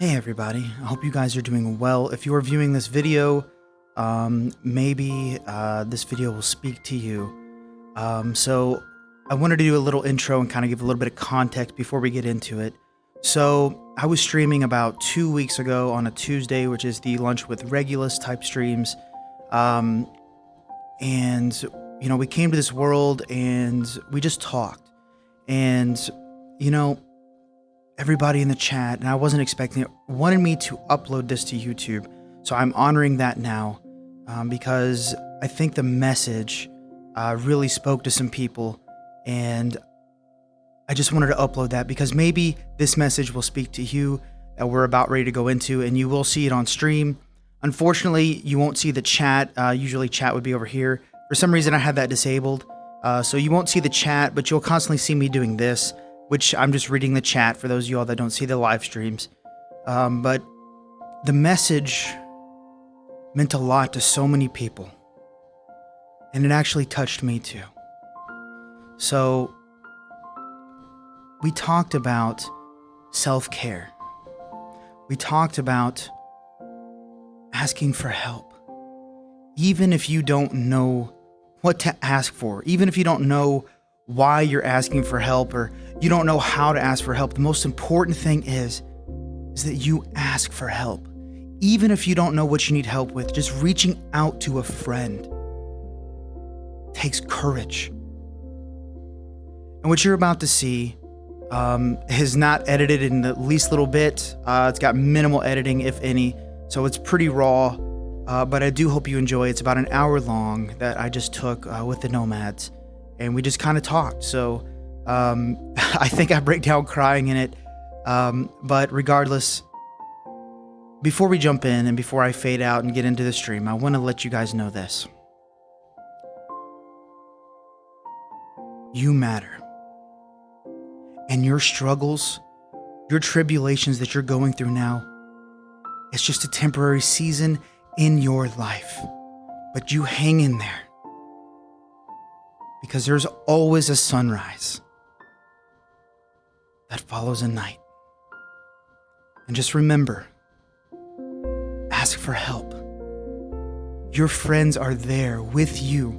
Hey everybody, I hope you guys are doing well. If you are viewing this video, maybe this video will speak to you. So I wanted to do a little intro and kind of give a little bit of context before we get into it. So I was streaming about 2 weeks ago on a Tuesday, which is the Lunch with Regulus type streams. And, you know, we came to this world and we just talked. And, you know, everybody in the chat, and I wasn't expecting it, wanted me to upload this to YouTube. So I'm honoring that now because I think the message really spoke to some people, and I just wanted to upload that because maybe this message will speak to you that we're about ready to go into, and you will see it on stream. Unfortunately, you won't see the chat. Usually chat would be over here. For some reason, I had that disabled. So you won't see the chat, but you'll constantly see me doing this, which I'm just reading the chat for those of you all that don't see the live streams. But the message meant a lot to so many people, and it actually touched me too. So we talked about self-care. We talked about asking for help. Even if you don't know what to ask for, even if you don't know why you're asking for help, or you don't know how to ask for help, the most important thing is that you ask for help. Even if you don't know what you need help with, just reaching out to a friend takes courage. And what you're about to see is not edited in the least little bit. It's got minimal editing, if any, so it's pretty raw, but I do hope you enjoy. It's about an hour long that I just took with the Nomads, and we just kind of talked. So I think I break down crying in it. But regardless, before we jump in and before I fade out and get into the stream, I want to let you guys know this. You matter. And your struggles, your tribulations that you're going through now, it's just a temporary season in your life. But you hang in there, because there's always a sunrise that follows a night. And just remember, ask for help. Your friends are there with you,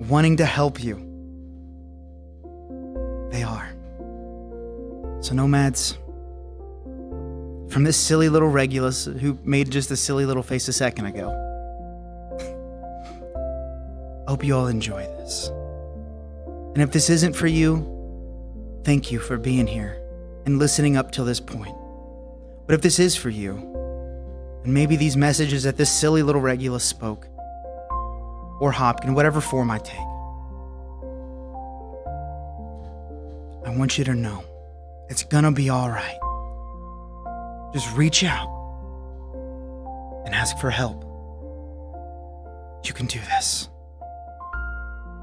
wanting to help you. They are. So Nomads, from this silly little Regulus who made just a silly little face a second ago, I hope you all enjoy this. And if this isn't for you, thank you for being here and listening up till this point. But if this is for you, and maybe these messages that this silly little Regulus spoke, or Hopkins, whatever form I take, I want you to know it's gonna be all right. Just reach out and ask for help. You can do this.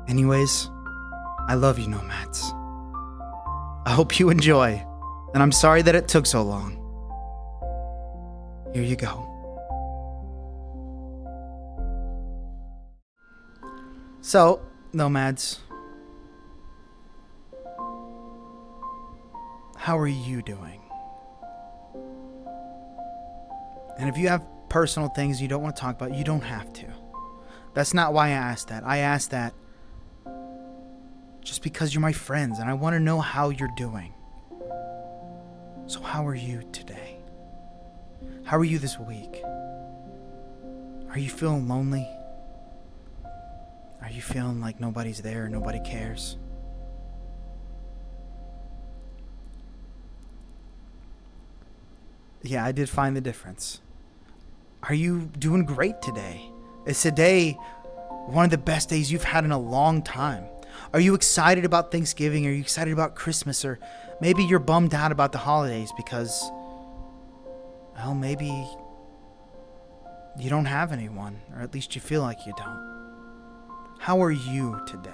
Anyways, I love you, Nomads. I hope you enjoy, and I'm sorry that it took so long. Here you go. So, Nomads, how are you doing? And if you have personal things you don't want to talk about, you don't have to. That's not why I asked that. I asked that just because you're my friends and I want to know how you're doing. So how are you today? How are you this week? Are you feeling lonely? Are you feeling like nobody's there, nobody cares? Yeah, I did find the difference. Are you doing great today? Is today one of the best days you've had in a long time? Are you excited about Thanksgiving? Are you excited about Christmas? Or maybe you're bummed out about the holidays because, well, maybe you don't have anyone, or at least you feel like you don't. How are you today?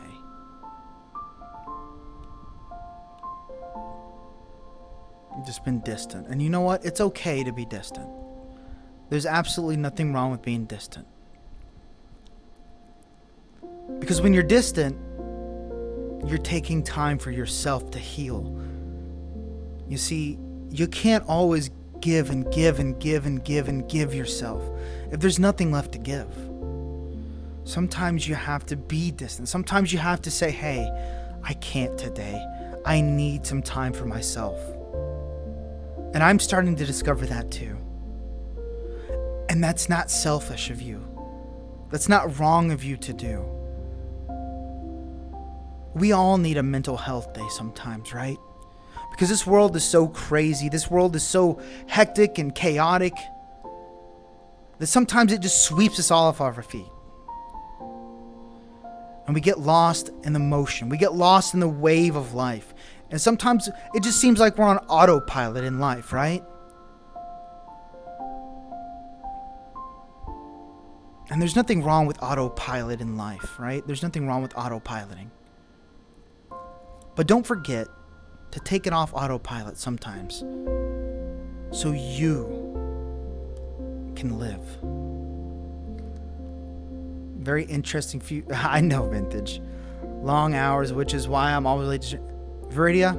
You've just been distant. And you know what? It's okay to be distant. There's absolutely nothing wrong with being distant. Because when you're distant, you're taking time for yourself to heal. You see, you can't always give and give and give and give and give yourself if there's nothing left to give? Sometimes you have to be distant. Sometimes you have to say, hey, I can't today. I need some time for myself. And I'm starting to discover that too. And that's not selfish of you. That's not wrong of you to do. We all need a mental health day sometimes, right? Because this world is so crazy. This world is so hectic and chaotic that sometimes it just sweeps us all off our feet. And we get lost in the motion. We get lost in the wave of life. And sometimes it just seems like we're on autopilot in life, right? And there's nothing wrong with autopilot in life, right? There's nothing wrong with autopiloting. But don't forget to take it off autopilot sometimes so you can live. Very interesting few. I know, Vintage. Long hours, which is why I'm always late to Viridia,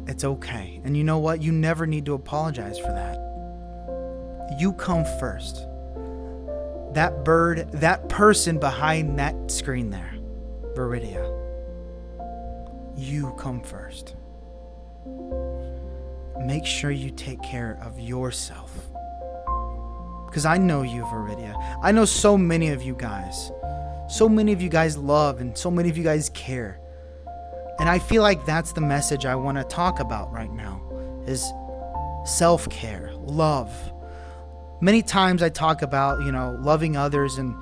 it's okay. And you know what? You never need to apologize for that. You come first. That bird, that person behind that screen there, Viridia, you come first. Make sure you take care of yourself. Because I know you, Viridia. I know so many of you guys. So many of you guys love and so many of you guys care. And I feel like that's the message I want to talk about right now, is self-care, love. Many times I talk about, loving others and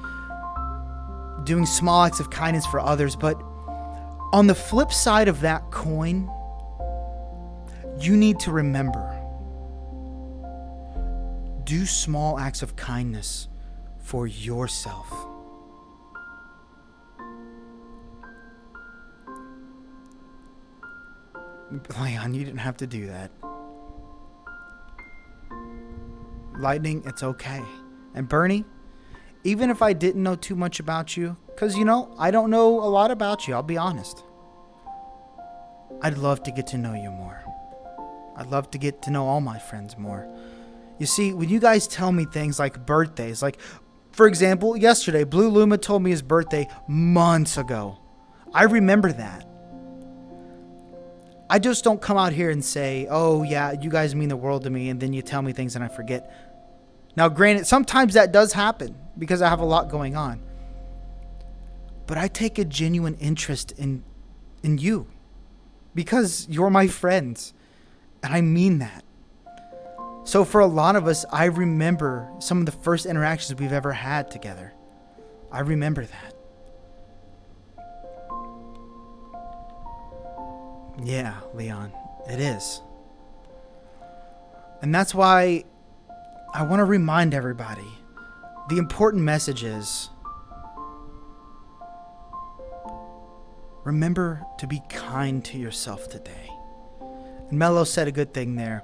doing small acts of kindness for others. But on the flip side of that coin, you need to remember, do small acts of kindness for yourself. Leon, you didn't have to do that. Lightning, it's okay. And Bernie, even if I didn't know too much about you, because, I don't know a lot about you, I'll be honest. I'd love to get to know you more. I'd love to get to know all my friends more. You see, when you guys tell me things like birthdays, like, for example, yesterday, Blue Luma told me his birthday months ago. I remember that. I just don't come out here and say, oh, yeah, you guys mean the world to me, and then you tell me things and I forget. Now, granted, sometimes that does happen because I have a lot going on. But I take a genuine interest in you because you're my friends, and I mean that. So for a lot of us, I remember some of the first interactions we've ever had together. I remember that. Yeah, Leon, it is. And that's why I want to remind everybody, the important message is, remember to be kind to yourself today. And Mello said a good thing there.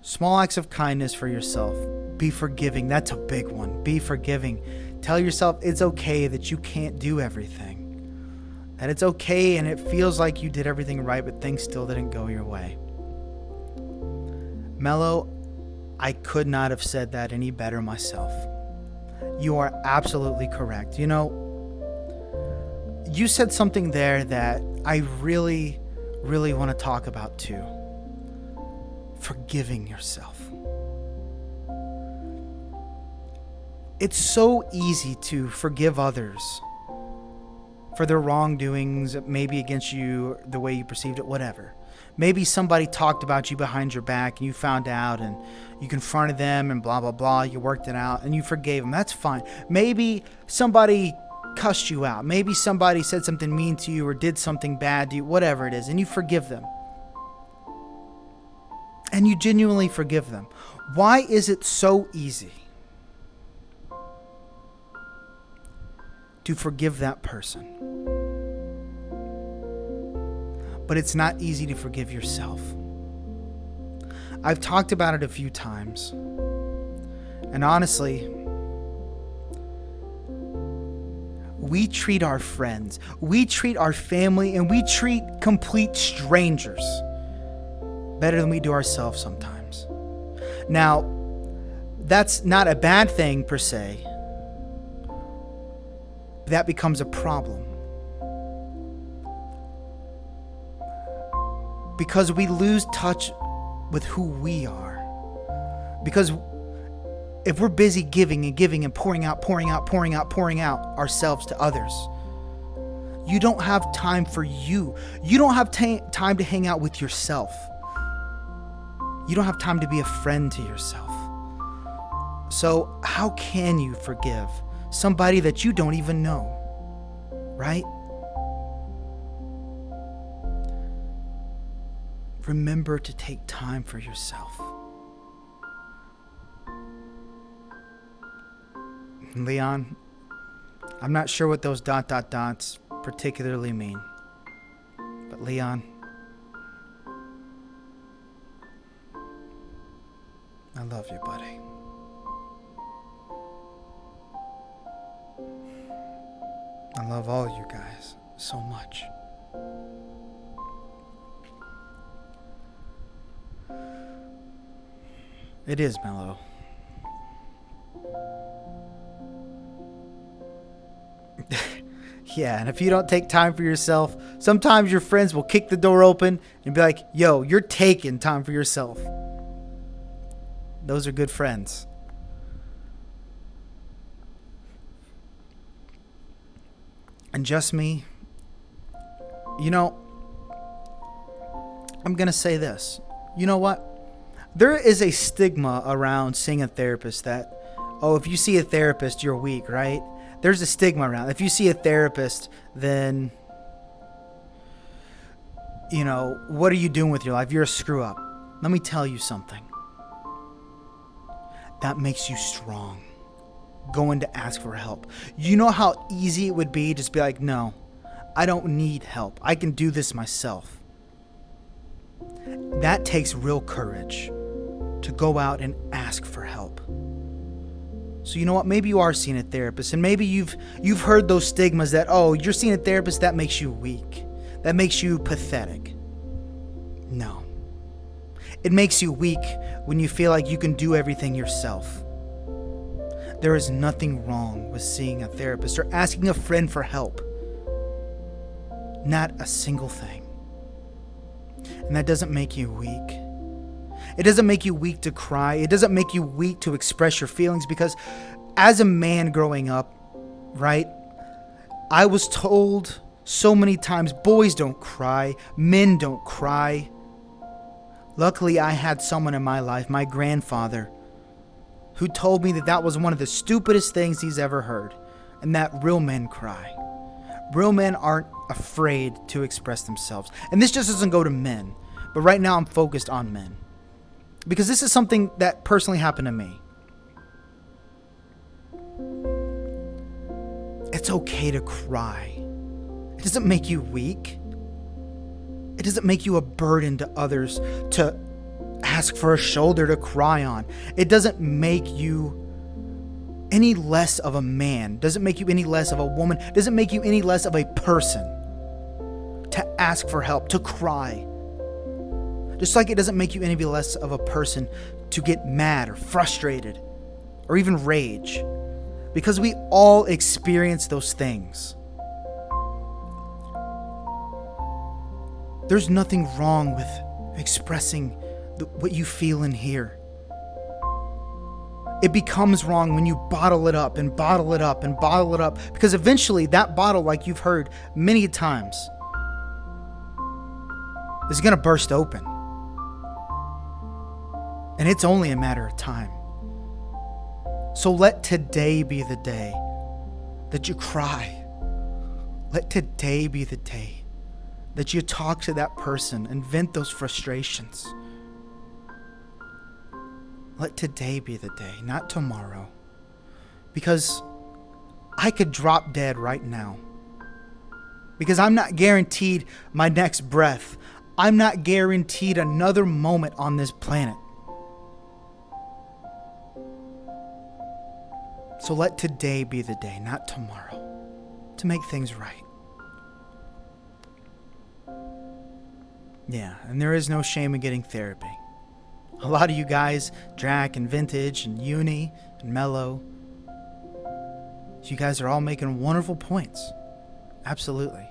Small acts of kindness for yourself. Be forgiving. That's a big one. Be forgiving. Tell yourself it's okay that you can't do everything. That it's okay and it feels like you did everything right, but things still didn't go your way. Mello, I could not have said that any better myself. You are absolutely correct. You said something there that I really, really want to talk about too. Forgiving yourself. It's so easy to forgive others for their wrongdoings, maybe against you, the way you perceived it, whatever. Maybe somebody talked about you behind your back and you found out and you confronted them and blah, blah, blah. You worked it out and you forgave them. That's fine. Maybe somebody cussed you out. Maybe somebody said something mean to you or did something bad to you, whatever it is, and you forgive them. And you genuinely forgive them. Why is it so easy to forgive that person? But it's not easy to forgive yourself. I've talked about it a few times. And honestly, we treat our friends, we treat our family, and we treat complete strangers better than we do ourselves sometimes. Now, that's not a bad thing per se. That becomes a problem. Because we lose touch with who we are. Because if we're busy giving and giving and pouring out ourselves to others, you don't have time for you. You don't have time to hang out with yourself. You don't have time to be a friend to yourself. So how can you forgive somebody that you don't even know, right? Remember to take time for yourself. Leon, I'm not sure what those ... particularly mean. But Leon, I love you, buddy. I love all you guys so much. It is mellow. Yeah, and if you don't take time for yourself, sometimes your friends will kick the door open and be like, yo, you're taking time for yourself. Those are good friends. And just me, you know, I'm going to say this. You know what? There is a stigma around seeing a therapist that, oh, if you see a therapist, you're weak, right? There's a stigma around. If you see a therapist, then, you know, what are you doing with your life? You're a screw up. Let me tell you something. That makes you strong. Going to ask for help. You know how easy it would be to just be like, no, I don't need help. I can do this myself. That takes real courage to go out and ask for help. So you know what? Maybe you are seeing a therapist, and maybe you've heard those stigmas that, oh, you're seeing a therapist, that makes you weak. That makes you pathetic. No. It makes you weak when you feel like you can do everything yourself. There is nothing wrong with seeing a therapist or asking a friend for help. Not a single thing. And that doesn't make you weak. It doesn't make you weak to cry. It doesn't make you weak to express your feelings, because as a man growing up, right, I was told so many times, boys don't cry, men don't cry. Luckily, I had someone in my life, my grandfather, who told me that that was one of the stupidest things he's ever heard, and that real men cry. Real men aren't afraid to express themselves. And this just doesn't go to men, but right now I'm focused on men, because this is something that personally happened to me. It's okay to cry. It doesn't make you weak. It doesn't make you a burden to others to ask for a shoulder to cry on. It doesn't make you any less of a man. Doesn't make you any less of a woman. Doesn't make you any less of a person to ask for help, to cry. Just like it doesn't make you any less of a person to get mad or frustrated or even rage, because we all experience those things. There's nothing wrong with expressing what you feel in here. It becomes wrong when you bottle it up and bottle it up and bottle it up, because eventually that bottle, like you've heard many times, is going to burst open. And it's only a matter of time. So let today be the day that you cry. Let today be the day that you talk to that person and vent those frustrations. Let today be the day, not tomorrow. Because I could drop dead right now. Because I'm not guaranteed my next breath. I'm not guaranteed another moment on this planet. So let today be the day, not tomorrow, to make things right. Yeah, and there is no shame in getting therapy. A lot of you guys, Drac and Vintage and Uni and Mellow, you guys are all making wonderful points. Absolutely.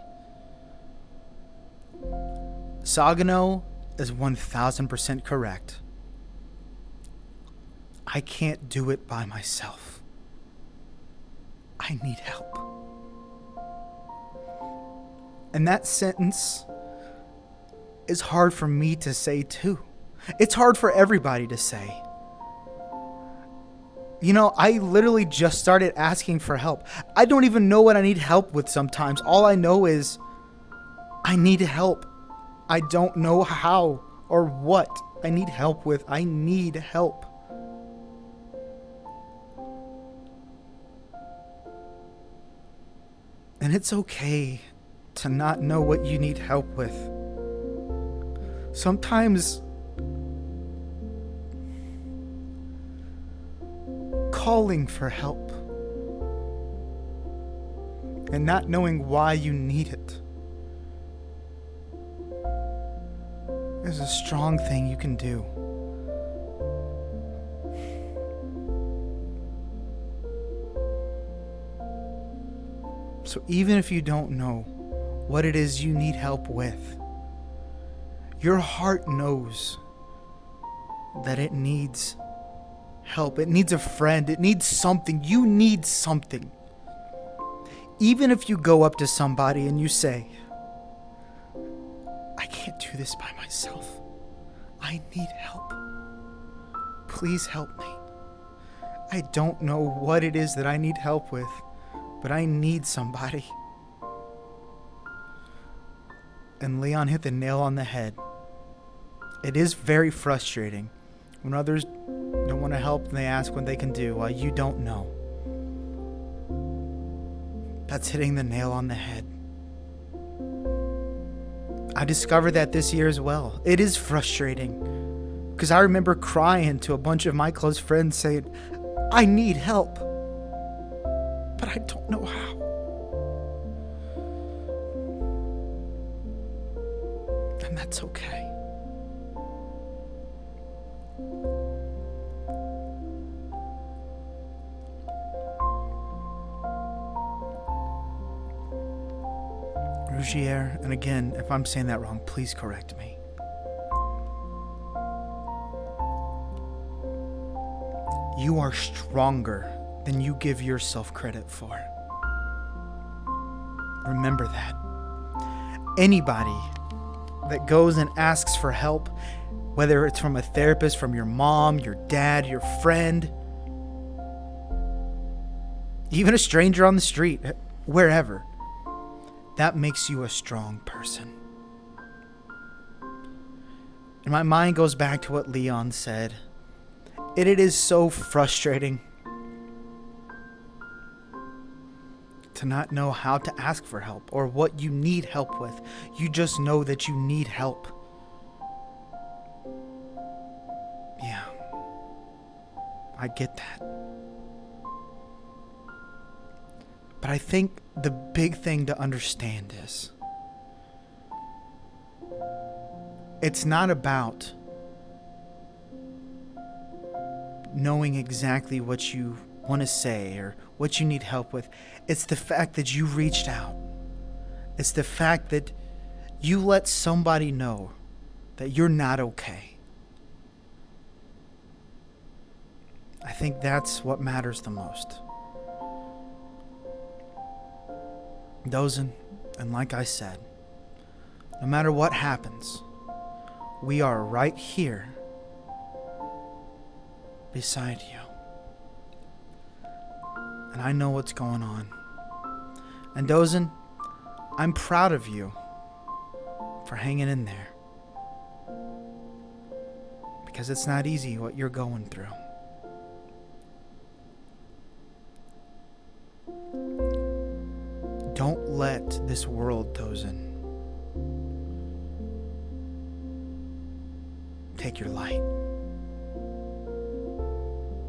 Sagano is 1000% correct. I can't do it by myself. I need help. And that sentence is hard for me to say too. It's hard for everybody to say. You know, I literally just started asking for help. I don't even know what I need help with sometimes. All I know is I need help. I don't know how or what I need help with. I need help. And it's okay to not know what you need help with. Sometimes calling for help and not knowing why you need it is a strong thing you can do. So even if you don't know what it is you need help with, your heart knows that it needs help. It needs a friend. It needs something. You need something. Even if you go up to somebody and you say, I can't do this by myself. I need help. Please help me. I don't know what it is that I need help with, but I need somebody. And Leon hit the nail on the head. It is very frustrating when others don't want to help and they ask what they can do while you don't know. That's hitting the nail on the head. I discovered that this year as well. It is frustrating because I remember crying to a bunch of my close friends saying, I need help, but I don't know how. And that's okay. Rougier, and again, if I'm saying that wrong, please correct me. You are stronger than you give yourself credit for. Remember that. Anybody that goes and asks for help, whether it's from a therapist, from your mom, your dad, your friend, even a stranger on the street, wherever, that makes you a strong person. And my mind goes back to what Leon said. It is so frustrating to not know how to ask for help or what you need help with. You just know that you need help. Yeah, I get that. But I think the big thing to understand is it's not about knowing exactly what you want to say or what you need help with. It's the fact that you reached out. It's the fact that you let somebody know that you're not okay. I think that's what matters the most. Dozen, and like I said, no matter what happens, we are right here beside you. And I know what's going on. And Dozen, I'm proud of you for hanging in there. Because it's not easy what you're going through. Don't let this world, Dozen, take your light.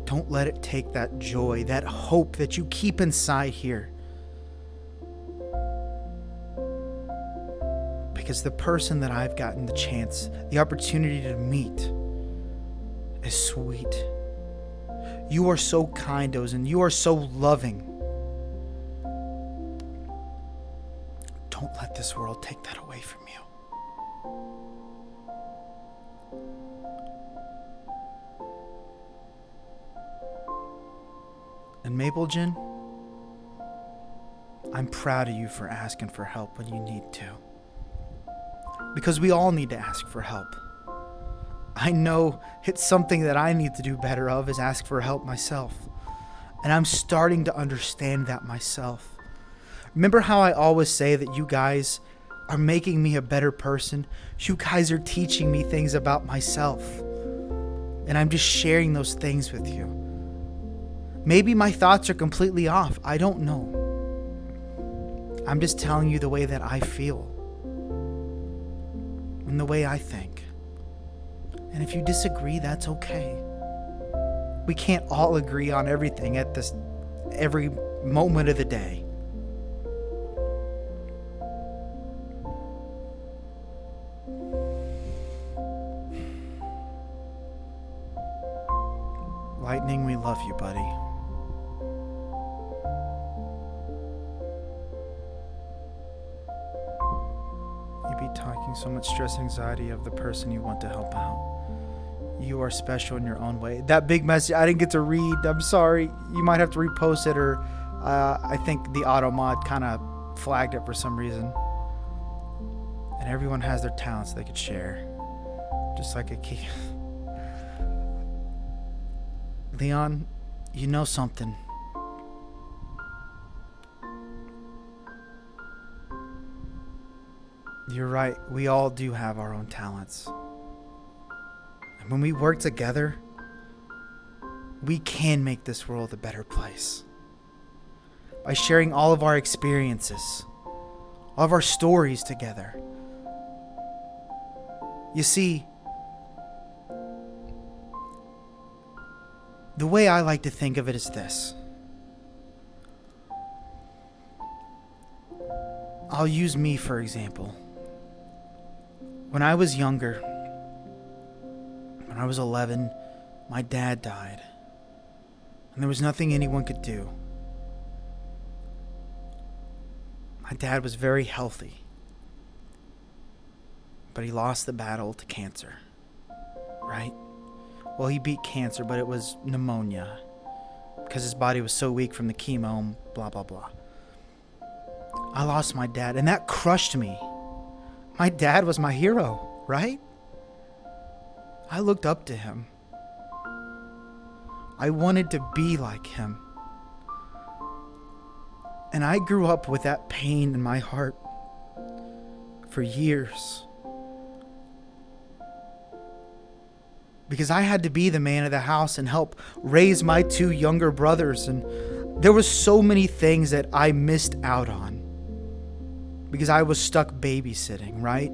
Don't let it take that joy, that hope that you keep inside here. because the person that I've gotten the opportunity to meet is sweet. You are so kind, Ozen. You are so loving. Don't let this world take that away from you. And Maple Jen, I'm proud of you for asking for help when you need to. Because we all need to ask for help. I know it's something that I need to do better of, is ask for help myself. And I'm starting to understand that myself. Remember how I always say that you guys are making me a better person? You guys are teaching me things about myself. And I'm just sharing those things with you. Maybe my thoughts are completely off. I don't know. I'm just telling you the way that I feel. And the way I think. And if you disagree, that's okay. We can't all agree on everything at every moment of the day. Lightning, we love you, buddy. You be talking so much stress, anxiety of the person you want to help out. You are special in your own way. That big message I didn't get to read. I'm sorry. You might have to repost it, or I think the auto mod kind of flagged it for some reason. And everyone has their talents they could share. Just like a key. Leon, you know something. You're right. We all do have our own talents. And when we work together, we can make this world a better place. By sharing all of our experiences, all of our stories together. You see, the way I like to think of it is this. I'll use me for example. When I was younger, when I was 11, my dad died. And there was nothing anyone could do. My dad was very healthy. But he lost the battle to cancer. Right? Well, he beat cancer, but it was pneumonia. Because his body was so weak from the chemo, blah, blah, blah. I lost my dad, and that crushed me. My dad was my hero, right? I looked up to him. I wanted to be like him. And I grew up with that pain in my heart for years. Because I had to be the man of the house and help raise my two younger brothers. And there were so many things that I missed out on. Because I was stuck babysitting, right?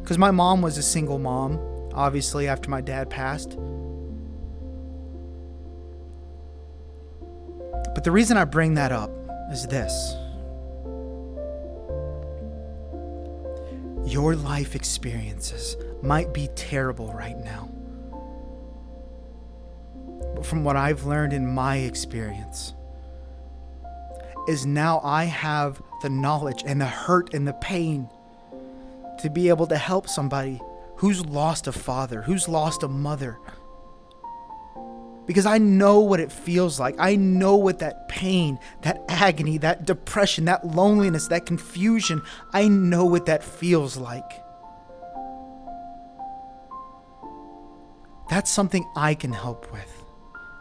Because my mom was a single mom, obviously, after my dad passed. But the reason I bring that up is this. Your life experiences might be terrible right now. But from what I've learned in my experience, is now I have the knowledge and the hurt and the pain to be able to help somebody who's lost a father, who's lost a mother. Because I know what it feels like. I know what that pain, that agony, that depression, that loneliness, that confusion, I know what that feels like. That's something I can help with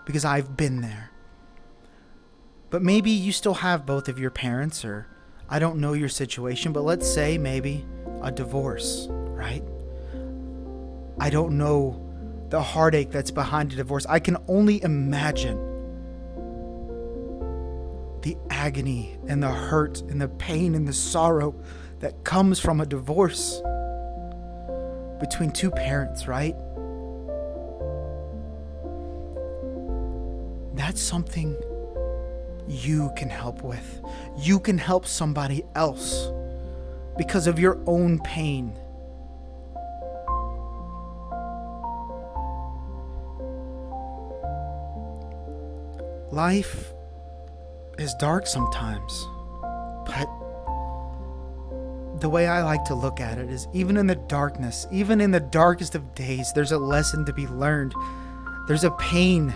because I've been there. But maybe you still have both of your parents, or I don't know your situation, but let's say maybe a divorce, right? I don't know the heartache that's behind a divorce. I can only imagine the agony and the hurt and the pain and the sorrow that comes from a divorce between two parents, right? That's something you can help with. You can help somebody else because of your own pain. Life is dark sometimes, but the way I like to look at it is even in the darkness, even in the darkest of days, there's a lesson to be learned. There's a pain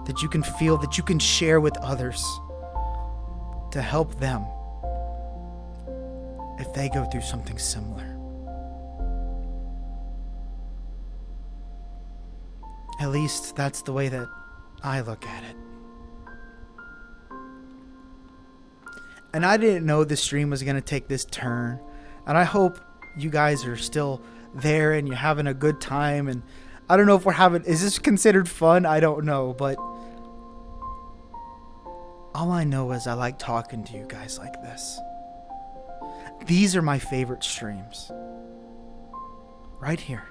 that you can feel, that you can share with others to help them if they go through something similar. At least that's the way that I look at it. And I didn't know the stream was going to take this turn. And I hope you guys are still there and you're having a good time. And I don't know if is this considered fun? I don't know. But all I know is I like talking to you guys like this. These are my favorite streams. Right here.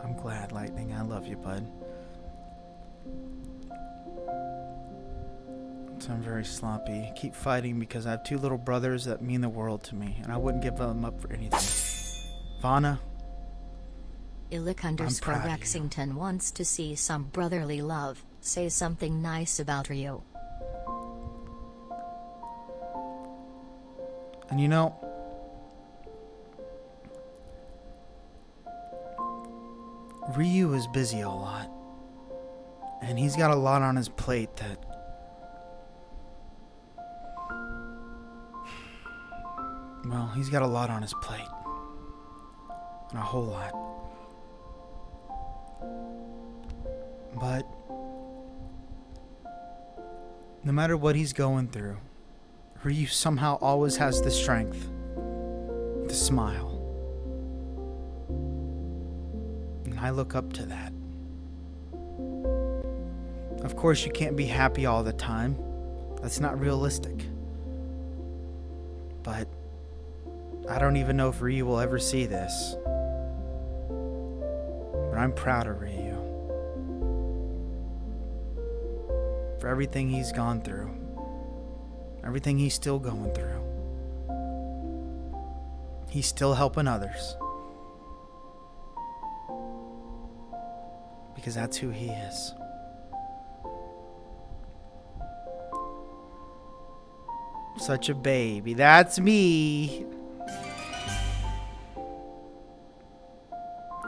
I'm glad, Lightning. I love you, bud. So I'm very sloppy. Keep fighting because I have two little brothers that mean the world to me, and I wouldn't give them up for anything. Vana, Illic_Rexington wants to see some brotherly love. Say something nice about Rio. And you know, Ryu is busy a lot. And he's got a lot on his plate that... Well, he's got a lot on his plate. And a whole lot. But no matter what he's going through, Ryu somehow always has the strength to smile. And I look up to that. Of course, you can't be happy all the time. That's not realistic. But I don't even know if Ryu will ever see this. But I'm proud of Ryu. For everything he's gone through. Everything he's still going through. He's still helping others. Because that's who he is. Such a baby. That's me.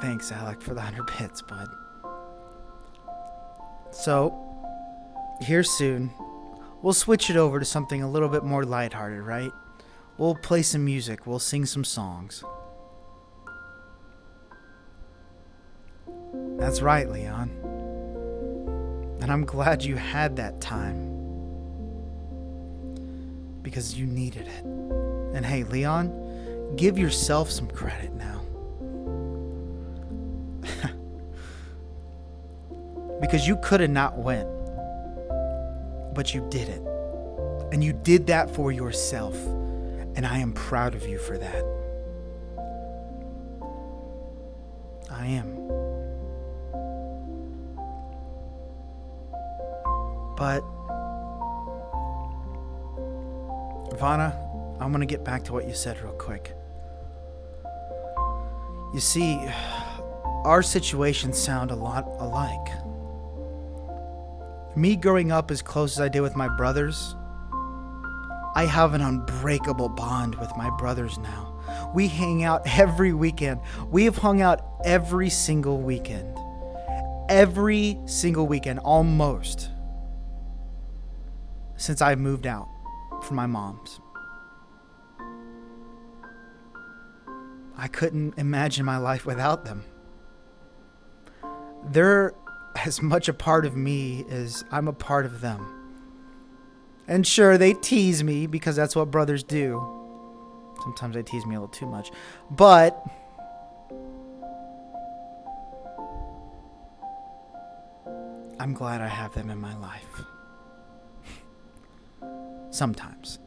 Thanks, Alec, for the 100 bits, bud. So, here soon, we'll switch it over to something a little bit more lighthearted, right? We'll play some music. We'll sing some songs. That's right, Leon. And I'm glad you had that time. Because you needed it. And hey, Leon, give yourself some credit now. Because you could have not went. But you did it. And you did that for yourself. And I am proud of you for that. I am. But Vana, I'm going to get back to what you said real quick. You see, our situations sound a lot alike. Me growing up as close as I did with my brothers, I have an unbreakable bond with my brothers now. We hang out every weekend. We have hung out every single weekend. Every single weekend, almost. Since I moved out from my mom's. I couldn't imagine my life without them. They're as much a part of me as I'm a part of them. And sure, they tease me because that's what brothers do. Sometimes they tease me a little too much. But I'm glad I have them in my life. Sometimes.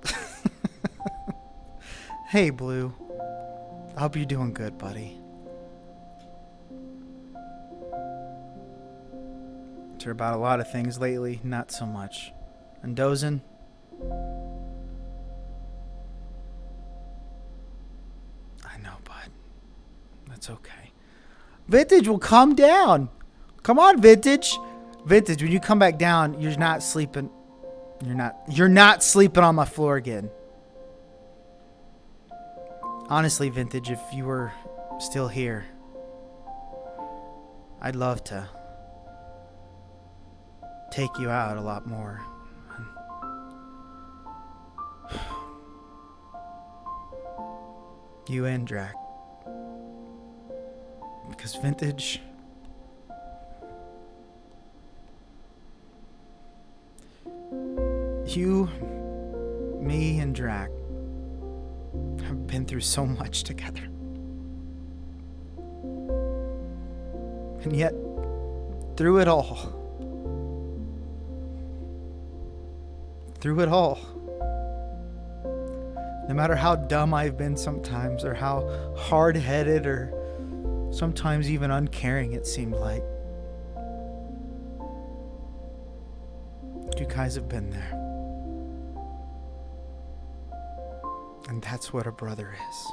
Hey, Blue. I hope you're doing good, buddy. to her about a lot of things lately, not so much. And Dozen? I know, bud. That's okay. Vintage will calm down. Come on, Vintage. Vintage, when you come back down, you're not sleeping. You're not sleeping on my floor again. Honestly, Vintage, if you were still here, I'd love to take you out a lot more. You and Drac. Because Vintage, you, me, and Drac have been through so much together. And yet, through it all, no matter how dumb I've been sometimes, or how hard-headed, or sometimes even uncaring it seemed like, you guys have been there. And that's what a brother is.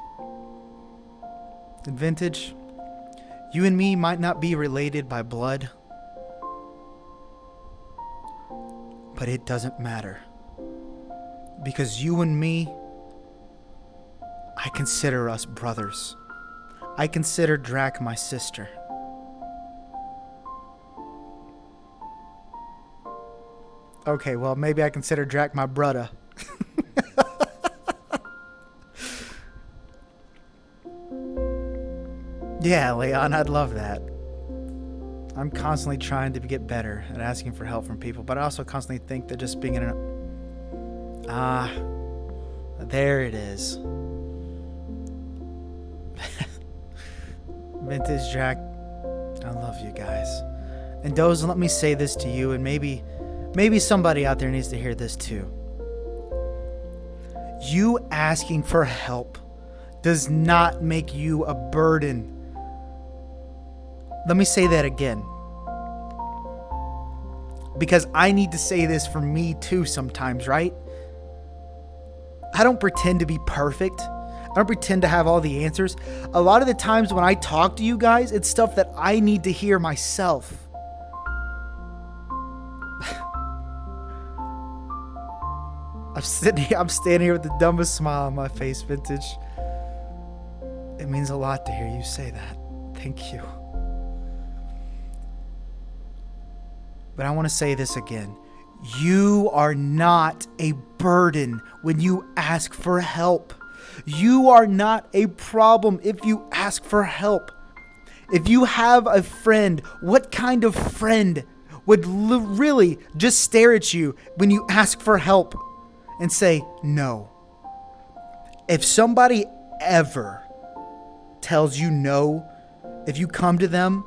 And Vintage, you and me might not be related by blood, but it doesn't matter. Because you and me, I consider us brothers. I consider Drac my sister. Okay, well, maybe I consider Drac my brother. Yeah, Leon, I'd love that. I'm constantly trying to get better at asking for help from people, but I also constantly think that just being in there it is. Vintage Drac, I love you guys. And Doze, let me say this to you, and maybe somebody out there needs to hear this too. You asking for help does not make you a burden. Let me say that again, because I need to say this for me too sometimes, right? I don't pretend to be perfect. I don't pretend to have all the answers. A lot of the times when I talk to you guys, it's stuff that I need to hear myself. I'm standing here with the dumbest smile on my face, Vintage. It means a lot to hear you say that. Thank you. But I want to say this again. You are not a burden when you ask for help. You are not a problem if you ask for help. If you have a friend, what kind of friend would really just stare at you when you ask for help and say no? If somebody ever tells you no, if you come to them,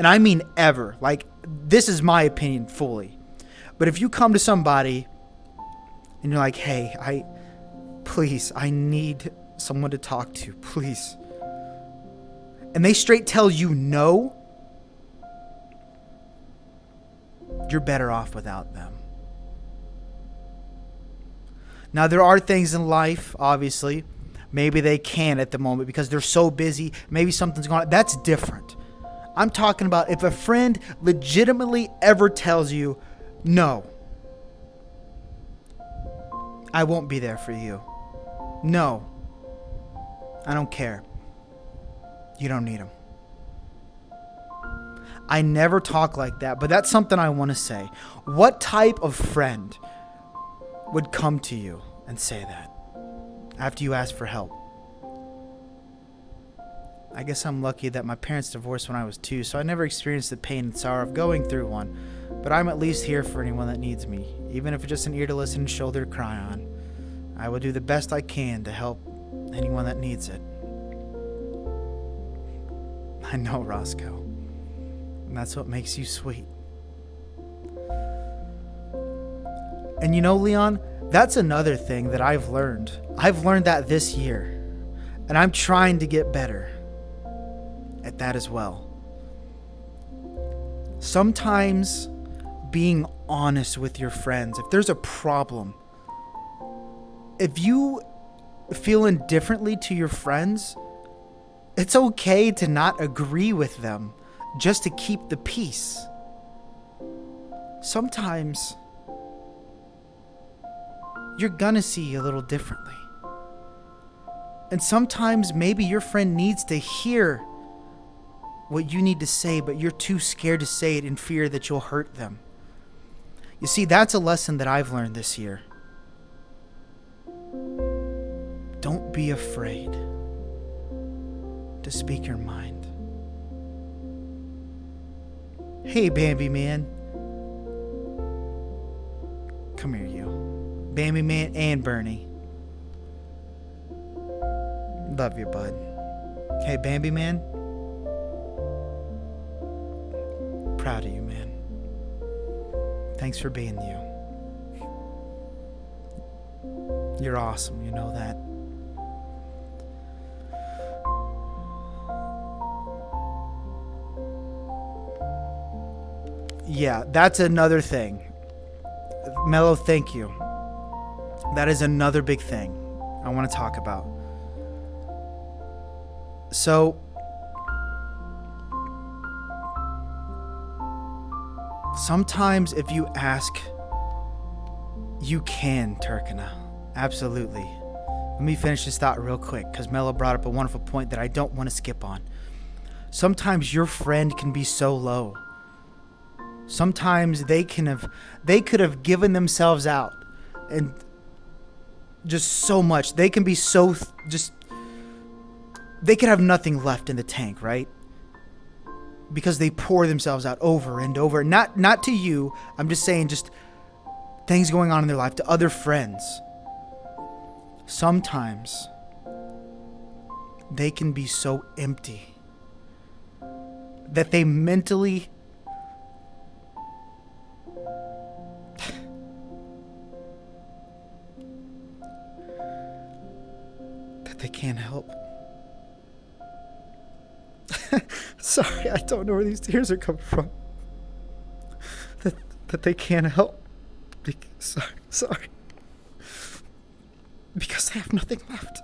and I mean ever, like this is my opinion fully, but if you come to somebody and you're like, hey, I need someone to talk to, please, and they straight tell you no, you're better off without them. Now, there are things in life, obviously, maybe they can't at the moment because they're so busy, maybe something's going on. That's different. I'm talking about if a friend legitimately ever tells you, no, I won't be there for you. No, I don't care. You don't need them. I never talk like that, but that's something I want to say. What type of friend would come to you and say that after you ask for help? I guess I'm lucky that my parents divorced when I was 2, so I never experienced the pain and sorrow of going through one. But I'm at least here for anyone that needs me, even if it's just an ear to listen and shoulder to cry on. I will do the best I can to help anyone that needs it. I know, Roscoe. And that's what makes you sweet. And you know, Leon, that's another thing that I've learned. I've learned that this year. And I'm trying to get better at that as well. Sometimes being honest with your friends. If there's a problem, if you feel indifferently to your friends, it's okay to not agree with them just to keep the peace. Sometimes you're gonna see a little differently. And sometimes maybe your friend needs to hear what you need to say, but you're too scared to say it in fear that you'll hurt them. You see, that's a lesson that I've learned this year. Don't be afraid to speak your mind. Hey, Bambi Man. Come here, you. Bambi Man and Bernie. Love you, bud. Hey, Bambi Man. Proud of you, man. Thanks for being you. You're awesome, you know that. Yeah, that's another thing. Mello, thank you. That is another big thing I want to talk about. So, sometimes if you ask, you can, Turkana. Absolutely. Let me finish this thought real quick, because Mello brought up a wonderful point that I don't want to skip on. Sometimes your friend can be so low. Sometimes they could have given themselves out and just so much. They can be so they could have nothing left in the tank, right? Because they pour themselves out over and over. Not to you. I'm just saying, just things going on in their life, to other friends. Sometimes they can be so empty that they mentally they can't help. Sorry, I don't know where these tears are coming from. That they can't help. Sorry. Because they have nothing left.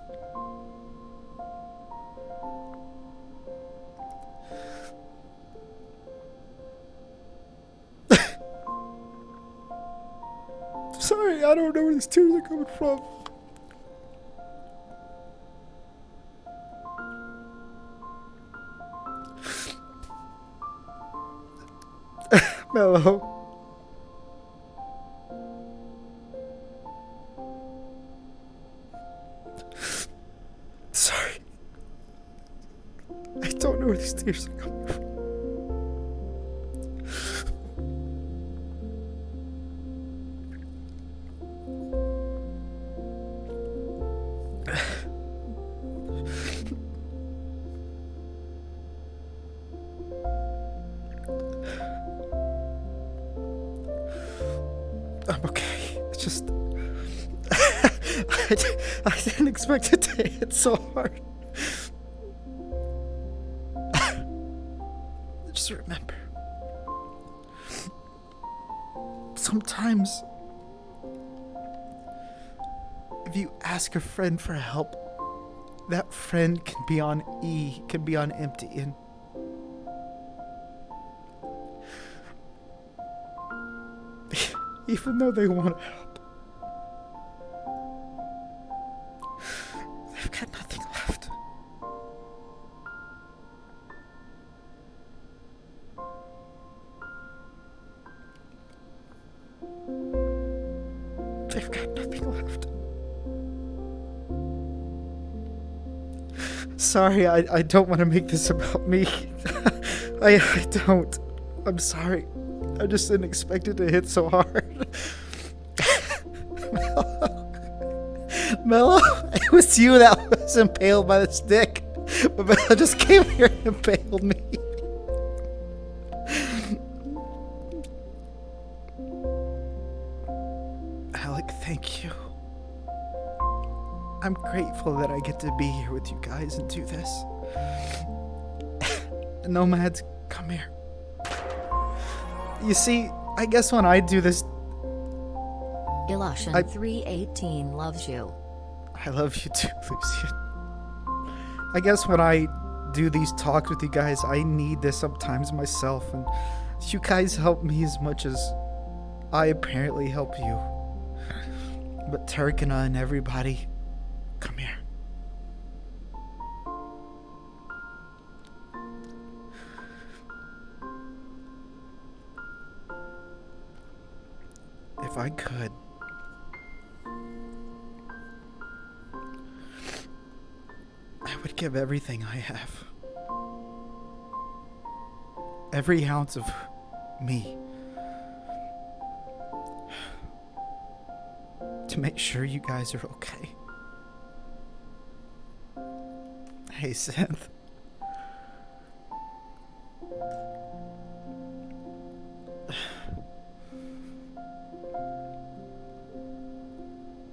Sorry, I don't know where these tears are coming from. Mello. Sorry. I don't know where these tears are coming from. I'm okay. It's just I didn't expect it to hit so hard. Just remember, sometimes if you ask a friend for help, that friend can be on E, can be on empty, and even though they want to help, they've got nothing left. They've got nothing left. Sorry, I don't want to make this about me. I don't. I'm sorry. I just didn't expect it to hit so hard. Mello, it was you that was impaled by the stick. But Mello just came here and impaled me. Alec, thank you. I'm grateful that I get to be here with you guys and do this. Nomads, come here. You see, I guess when I do this, Ilushan I- 318 loves you. I love you too, Lucian. I guess when I do these talks with you guys, I need this sometimes myself, and you guys help me as much as I apparently help you. But Turkana and everybody, come here. If I could, I would give everything I have. Every ounce of me. To make sure you guys are okay. Hey, Synth.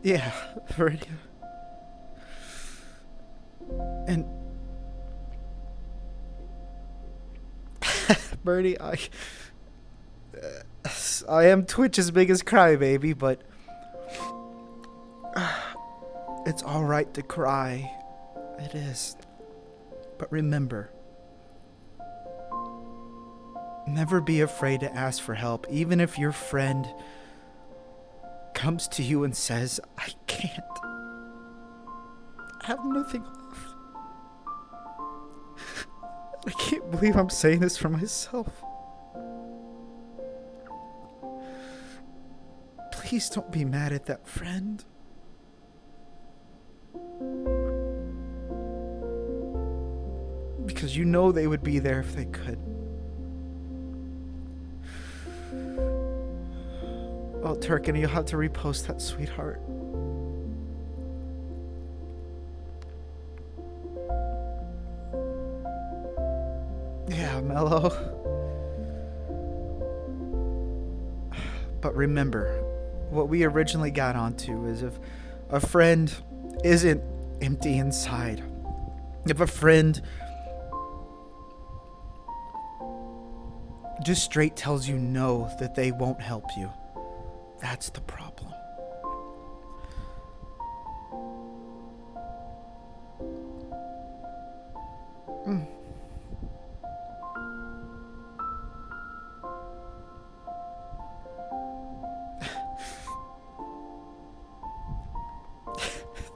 Yeah, Viridia. And Birdie, I am Twitch's biggest crybaby, but it's all right to cry. It is. But remember, never be afraid to ask for help, even if your friend comes to you and says, I can't. I have nothing left. I can't believe I'm saying this for myself. Please don't be mad at that friend. Because you know they would be there if they could. Oh, Turkin, you'll have to repost that, sweetheart. Yeah, Mello. But remember, what we originally got onto is if a friend isn't empty inside, if a friend just straight tells you no, that they won't help you, that's the problem.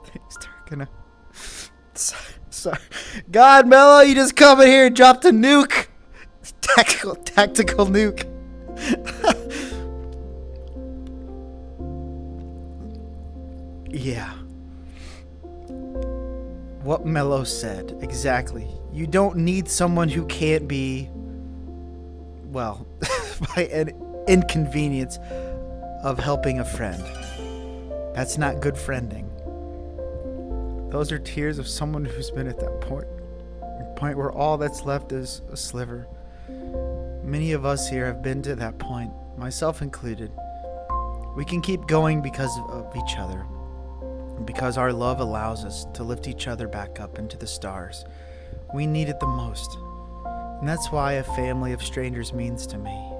Thanks, Turkana. Sorry. God, Mello, you just come in here and dropped a nuke. Tactical nuke. Yeah. What Mello said, exactly. You don't need someone who can't be, well, by an inconvenience of helping a friend. That's not good friending. Those are tears of someone who's been at that point. A point where all that's left is a sliver. Many of us here have been to that point, myself included. We can keep going because of each other. Because our love allows us to lift each other back up into the stars. We need it the most. And that's why a family of strangers means to me.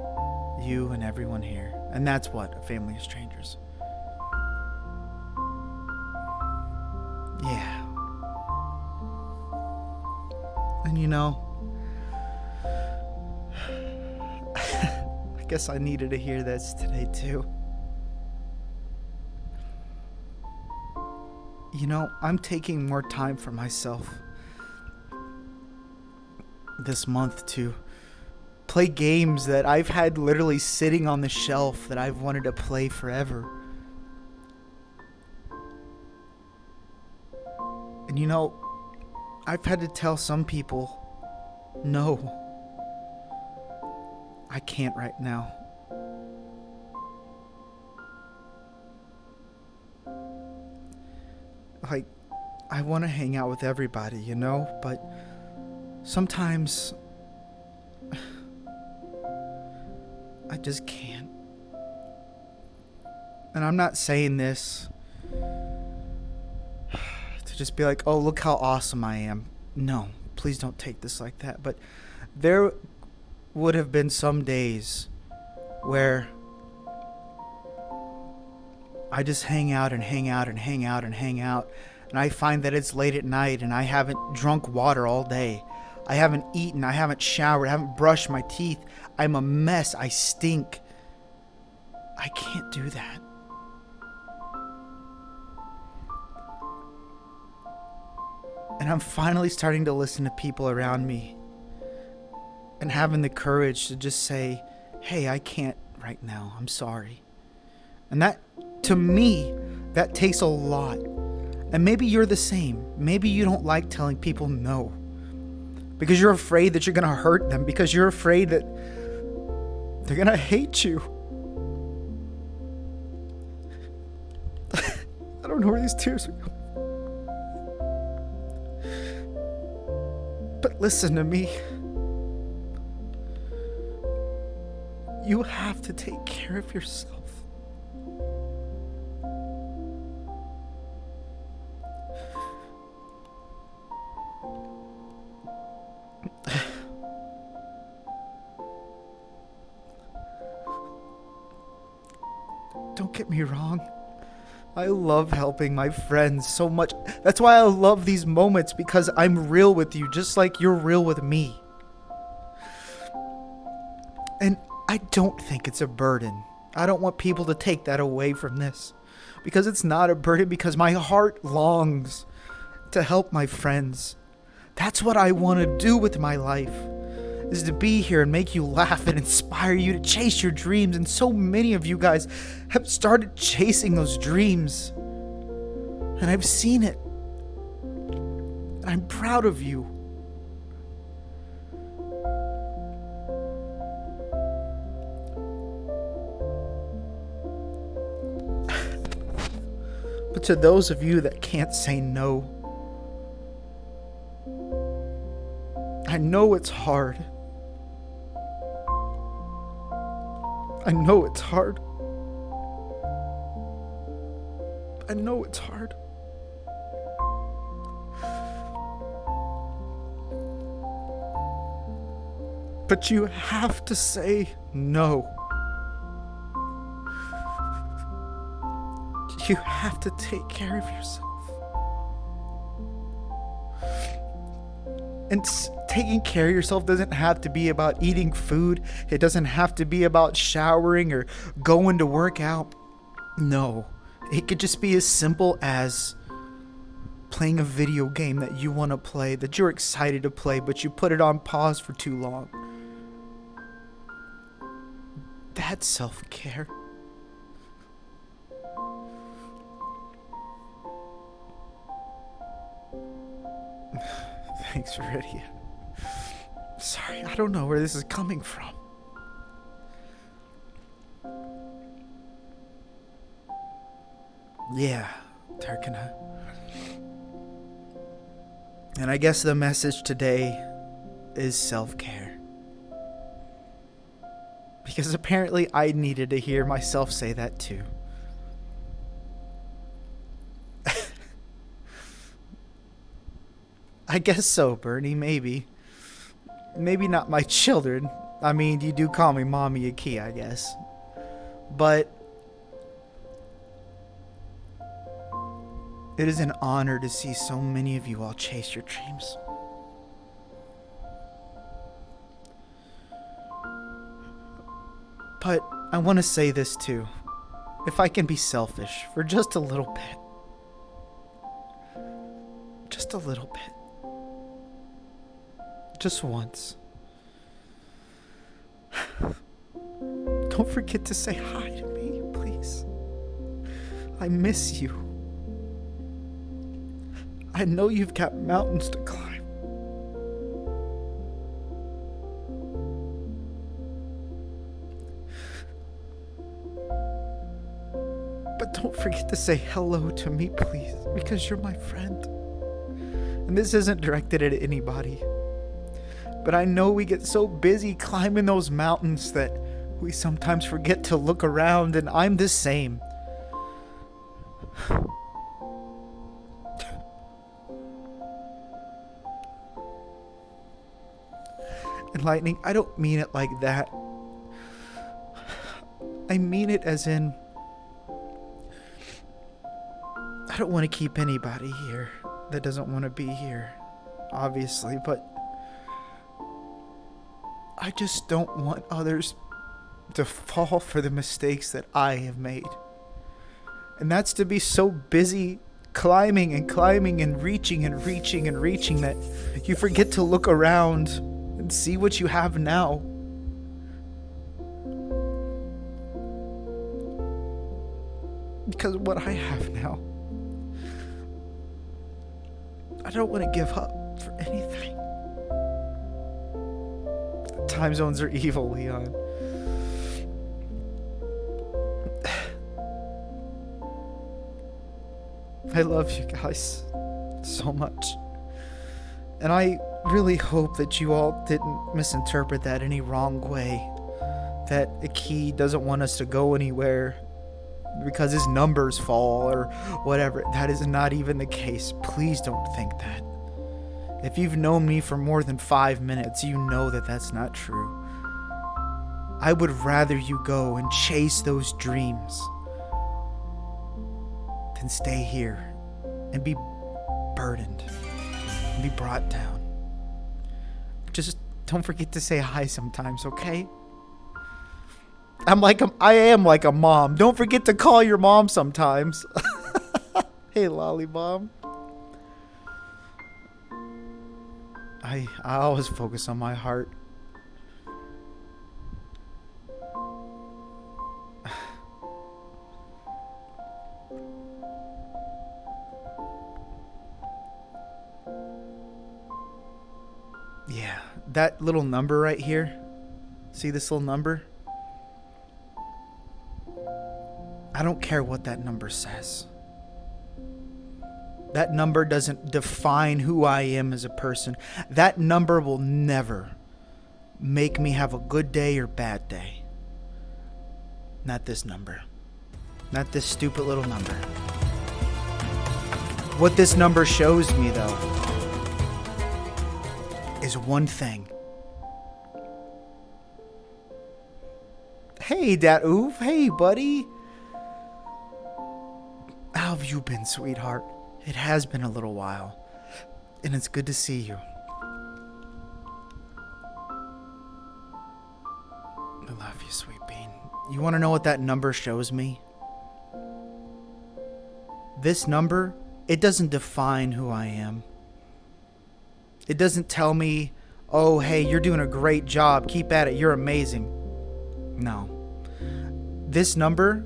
You and everyone here. And that's what a family of strangers. Yeah. And you know, I guess I needed to hear this today too. You know, I'm taking more time for myself this month to play games that I've had literally sitting on the shelf that I've wanted to play forever. And you know, I've had to tell some people, no, I can't right now. Like, I want to hang out with everybody, you know, but sometimes I just can't. And I'm not saying this to just be like, oh, look how awesome I am. No, please don't take this like that. But there would have been some days where I just hang out and hang out and hang out and hang out. And I find that it's late at night and I haven't drunk water all day. I haven't eaten, I haven't showered, I haven't brushed my teeth. I'm a mess, I stink. I can't do that. And I'm finally starting to listen to people around me and having the courage to just say, hey, I can't right now, I'm sorry. And that, to me, that takes a lot. And maybe you're the same. Maybe you don't like telling people no. Because you're afraid that you're going to hurt them. Because you're afraid that they're going to hate you. I don't know where these tears are going. But listen to me. You have to take care of yourself. Don't get me wrong. I love helping my friends so much. That's why I love these moments, because I'm real with you just like you're real with me. And I don't think it's a burden. I don't want people to take that away from this, because it's not a burden, because my heart longs to help my friends. That's what I want to do with my life, is to be here and make you laugh and inspire you to chase your dreams. And so many of you guys have started chasing those dreams. And I've seen it. And I'm proud of you. But to those of you that can't say no, I know it's hard. I know it's hard. I know it's hard. But you have to say no. You have to take care of yourself. And taking care of yourself doesn't have to be about eating food. It doesn't have to be about showering or going to work out. No, it could just be as simple as playing a video game that you want to play, that you're excited to play, but you put it on pause for too long. That's self-care. Thanks, Viridia. Sorry, I don't know where this is coming from. Yeah, Turkana. And I guess the message today is self-care. Because apparently I needed to hear myself say that too. I guess so, Bernie, maybe. Maybe not my children. I mean, you do call me Mommy Aki, I guess. But it is an honor to see so many of you all chase your dreams. But I want to say this too. If I can be selfish for just a little bit. Just a little bit. Just once. Don't forget to say hi to me, please. I miss you. I know you've got mountains to climb. But don't forget to say hello to me, please, because you're my friend. And this isn't directed at anybody. But I know we get so busy climbing those mountains that we sometimes forget to look around, and I'm the same. And Lightning, I don't mean it like that. I mean it as in, I don't want to keep anybody here that doesn't want to be here, obviously, but I just don't want others to fall for the mistakes that I have made. And that's to be so busy climbing and climbing and reaching and reaching and reaching that you forget to look around and see what you have now. Because what I have now, I don't want to give up for anything. Time zones are evil, Leon. I love you guys so much. And I really hope that you all didn't misinterpret that any wrong way. That Aki doesn't want us to go anywhere because his numbers fall or whatever. That is not even the case. Please don't think that. If you've known me for more than 5 minutes, you know that that's not true. I would rather you go and chase those dreams than stay here and be burdened and be brought down. Just don't forget to say hi sometimes, okay? I am like a mom. Don't forget to call your mom sometimes. Hey, Lolly Mom. I always focus on my heart. Yeah, that little number right here. See this little number? I don't care what that number says. That number doesn't define who I am as a person. That number will never make me have a good day or bad day. Not this number. Not this stupid little number. What this number shows me, though, is one thing. Hey, Dat Oof. Hey, buddy. How have you been, sweetheart? It has been a little while, and it's good to see you. I love you, sweet bean. You want to know what that number shows me? This number, it doesn't define who I am. It doesn't tell me, oh, hey, you're doing a great job. Keep at it. You're amazing. No. This number,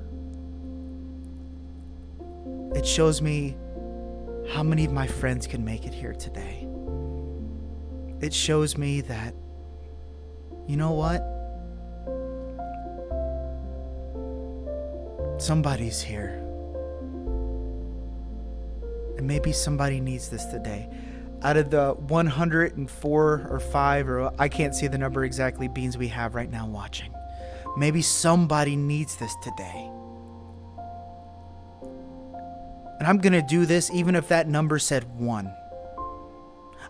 it shows me how many of my friends can make it here today. It shows me that, you know what? Somebody's here. And maybe somebody needs this today. Out of the 104 or 5, or I can't see the number exactly, beings we have right now watching. Maybe somebody needs this today. And I'm going to do this even if that number said 1.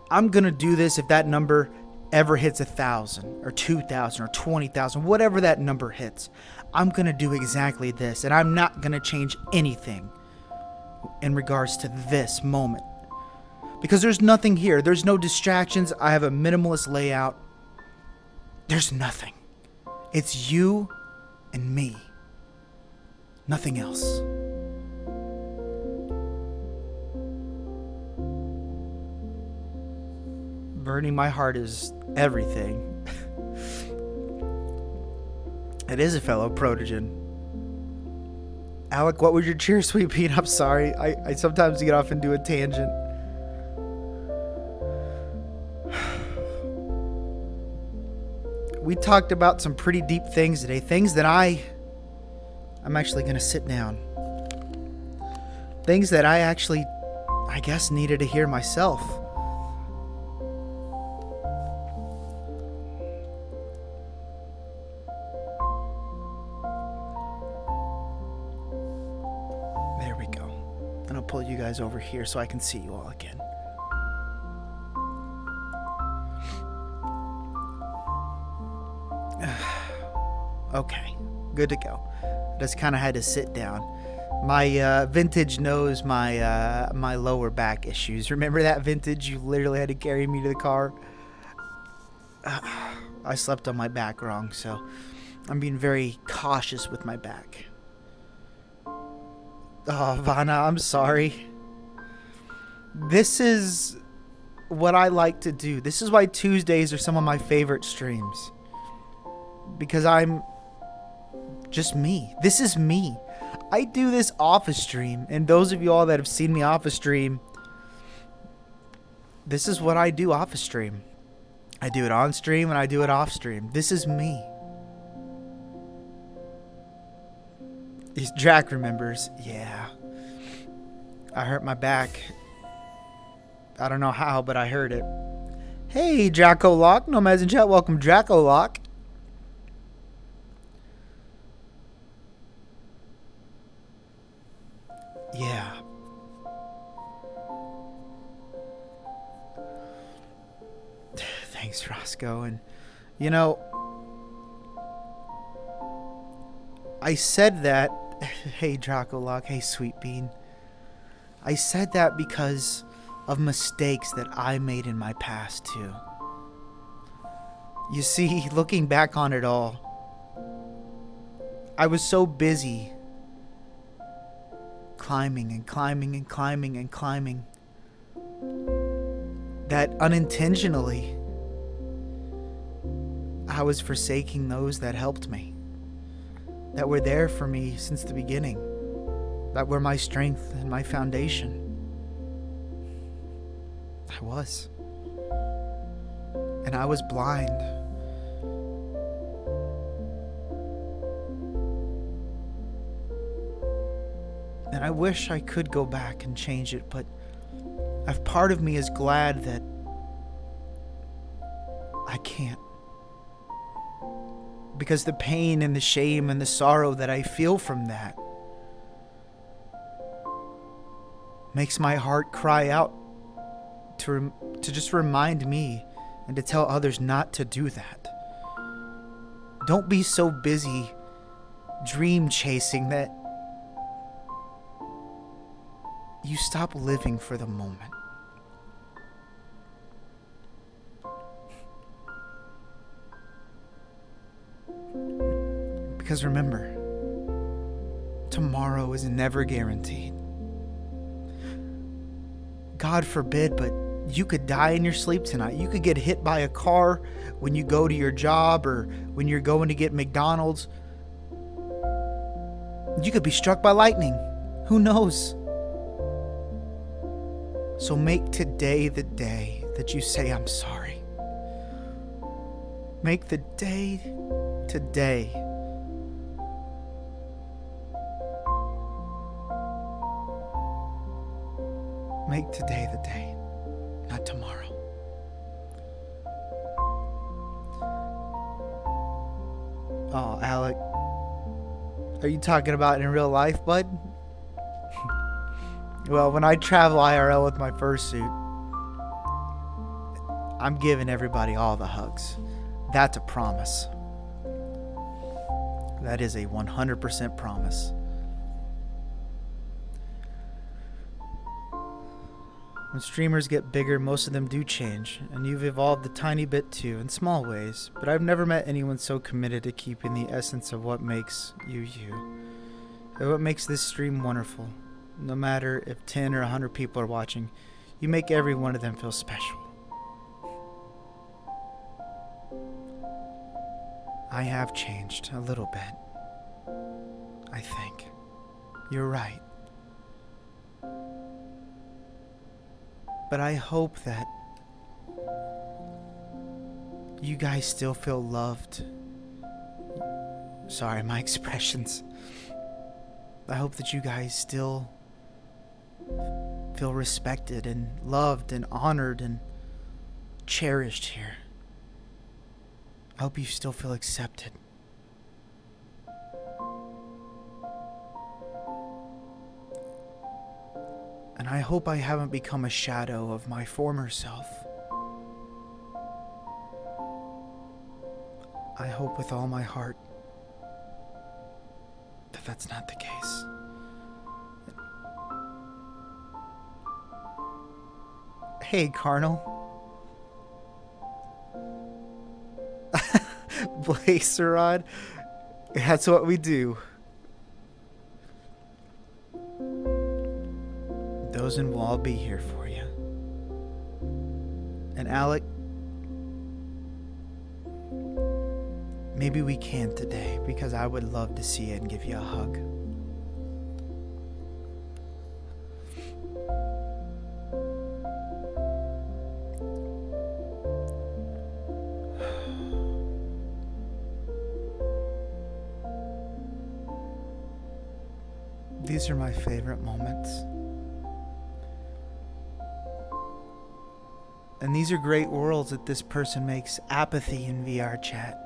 I'm going to do this if that number ever hits 1,000 or 2,000 or 20,000, whatever that number hits. I'm going to do exactly this, and I'm not going to change anything in regards to this moment. Because there's nothing here. There's no distractions. I have a minimalist layout. There's nothing. It's you and me. Nothing else. Burning my heart is everything. It is a fellow protogen. Alec, what was your cheer, sweet bean? I'm sorry. I sometimes get off into a tangent. We talked about some pretty deep things today. Things that I'm actually going to sit down. Things that I guess, needed to hear myself. There we go. And I'll pull you guys over here so I can see you all again. Okay, good to go. Just kind of had to sit down. My vintage knows my lower back issues. Remember that vintage? You literally had to carry me to the car. I slept on my back wrong, so I'm being very cautious with my back. Oh, Vanna, I'm sorry. This is what I like to do. This is why Tuesdays are some of my favorite streams. Because I'm just me. This is me. I do this off a stream, and those of you all that have seen me off a stream, this is what I do off a stream. I do it on stream and I do it off stream. This is me. Jack remembers. Yeah. I hurt my back. I don't know how, but I heard it. Hey, Jacko Lock. Nomads in chat. Welcome, Jacko Lock. Yeah. Thanks, Roscoe. And, you know, I said that. Hey, Draco Lock. Hey, Sweet Bean. I said that because of mistakes that I made in my past, too. You see, looking back on it all, I was so busy climbing and climbing and climbing and climbing that unintentionally I was forsaking those that helped me, that were there for me since the beginning, that were my strength and my foundation. I was. And I was blind. And I wish I could go back and change it, but a part of me is glad that I can't. Because the pain and the shame and the sorrow that I feel from that makes my heart cry out to just remind me and to tell others not to do that. Don't be so busy dream chasing that you stop living for the moment. Because remember, tomorrow is never guaranteed. God forbid, but you could die in your sleep tonight. You could get hit by a car when you go to your job or when you're going to get McDonald's. You could be struck by lightning. Who knows? So make today the day that you say, I'm sorry. Make the day today make today the day, not tomorrow. Oh, Alec. Are you talking about in real life, bud? Well, when I travel IRL with my fursuit, I'm giving everybody all the hugs. That's a promise. That is a 100% promise. When streamers get bigger, most of them do change, and you've evolved a tiny bit too, in small ways, but I've never met anyone so committed to keeping the essence of what makes you you, and what makes this stream wonderful. No matter if 10 or 100 people are watching, you make every one of them feel special. I have changed a little bit, I think. You're right. But I hope that you guys still feel loved. Sorry, my expressions. I hope that you guys still feel respected and loved and honored and cherished here. I hope you still feel accepted. And I hope I haven't become a shadow of my former self. I hope with all my heart that that's not the case. Hey, Carnal. Blacerod. That's what we do. Dozen will all be here for you. And Alec, maybe we can't today because I would love to see you and give you a hug. These are my favorite moments. And these are great worlds that this person makes. Apathy in VR chat.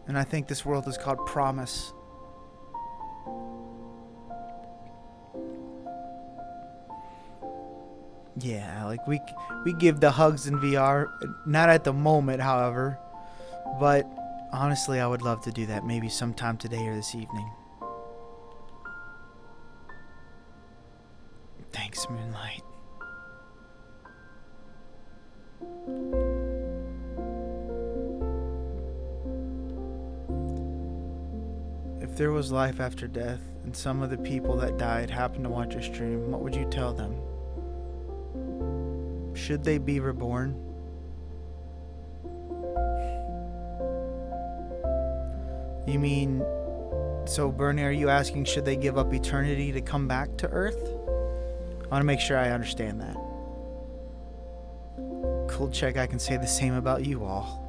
And I think this world is called Promise. Yeah, like we give the hugs in VR. Not at the moment, however. But honestly, I would love to do that maybe sometime today or this evening. Thanks, Moonlight. If there was life after death and some of the people that died happened to watch your stream, what would you tell them? Should they be reborn? You mean, so Bernie, are you asking should they give up eternity to come back to Earth? I want to make sure I understand that. Cool check, I can say the same about you all.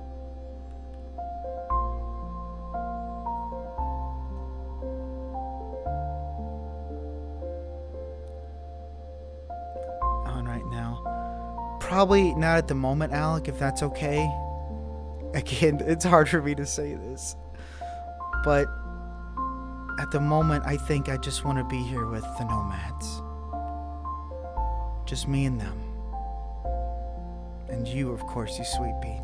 On right now. Probably not at the moment, Alec, if that's okay. Again, it's hard for me to say this. But at the moment, I think I just want to be here with the Nomads. Just me and them. And you, of course, you sweet bean.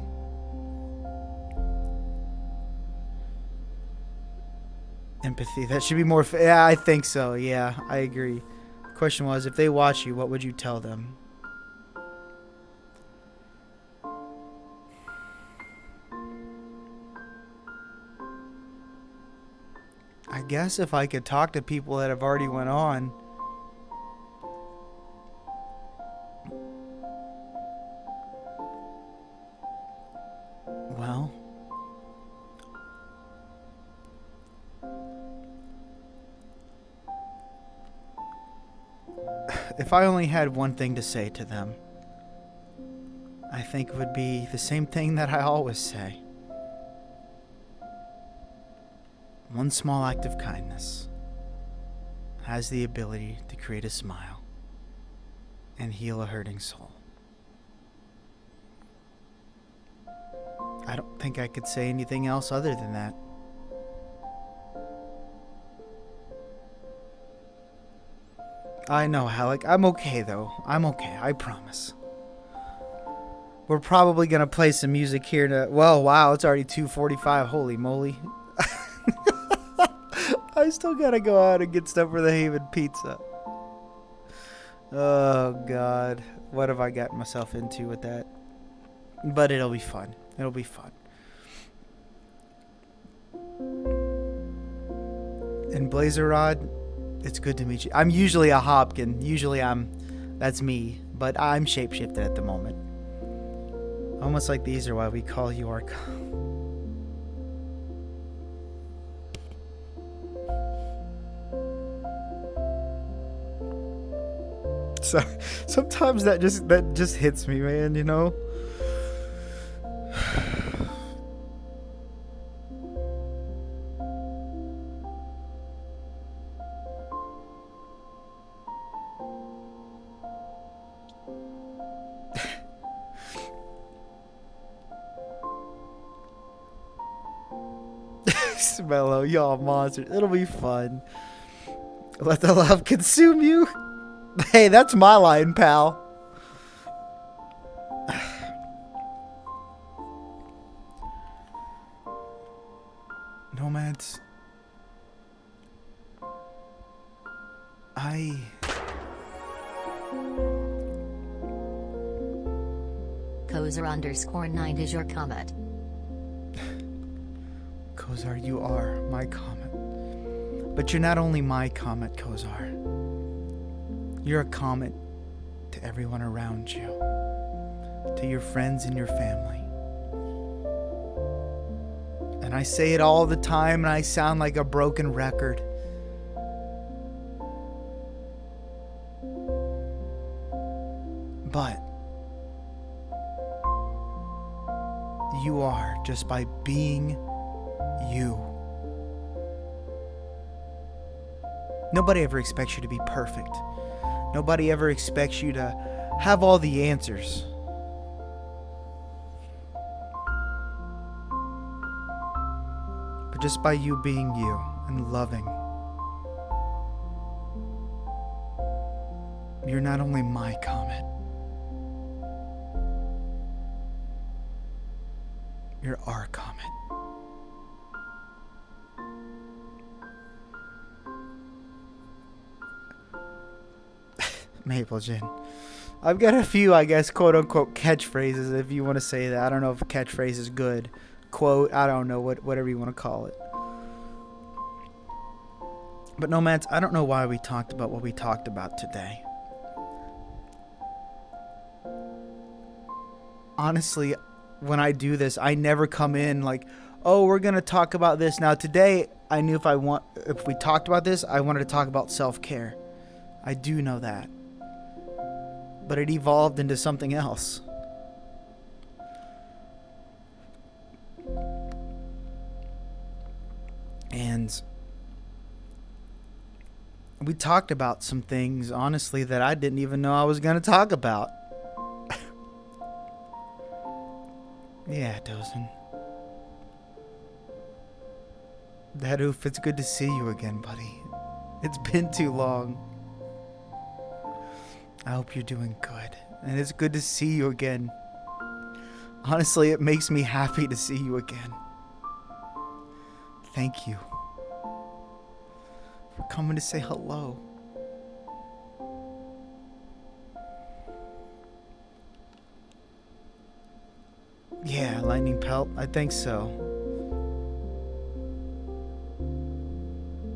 Empathy. That should be more... yeah, I think so. Yeah, I agree. The question was, if they watch you, what would you tell them? I guess if I could talk to people that have already went on... well... if I only had one thing to say to them, I think it would be the same thing that I always say. One small act of kindness has the ability to create a smile and heal a hurting soul. I don't think I could say anything else other than that. I know, Alec. I'm okay, though. I'm okay. I promise. We're probably going to play some music here to... well, wow. It's already 2:45. Holy moly. I still got to go out and get stuff for the Haven Pizza. Oh, God. What have I gotten myself into with that? But it'll be fun. It'll be fun. And Blazerod... it's good to meet you. I'm usually a Hopkin. Usually that's me. But I'm shapeshifted at the moment. Almost like these are why we call you our... so, sometimes that just hits me, man, you know? Smello, y'all monsters. It'll be fun. Let the love consume you. Hey, that's my line, pal. Nomads. Kozar_9 is your comet. Kozar, you are my comet. But you're not only my comet, Kozar. You're a comet to everyone around you, to your friends and your family. And I say it all the time, and I sound like a broken record. But you are, just by being you. Nobody ever expects you to be perfect. Nobody ever expects you to have all the answers. But just by you being you and loving, you're not only my comet, you're our comet. Maple Gin. I've got a few, I guess, quote unquote catchphrases, if you want to say that. I don't know if catchphrase is good. Quote, I don't know, whatever you want to call it. But Nomads, I don't know why we talked about what we talked about today. Honestly, when I do this, I never come in like, oh, we're going to talk about this. Now today, I knew if we talked about this, I wanted to talk about self-care. I do know that. But it evolved into something else. And we talked about some things, honestly, that I didn't even know I was going to talk about. Yeah, Dozen. That oof, it's good to see you again, buddy. It's been too long. I hope you're doing good. And it's good to see you again. Honestly, it makes me happy to see you again. Thank you for coming to say hello. Yeah, lightning pelt. I think so.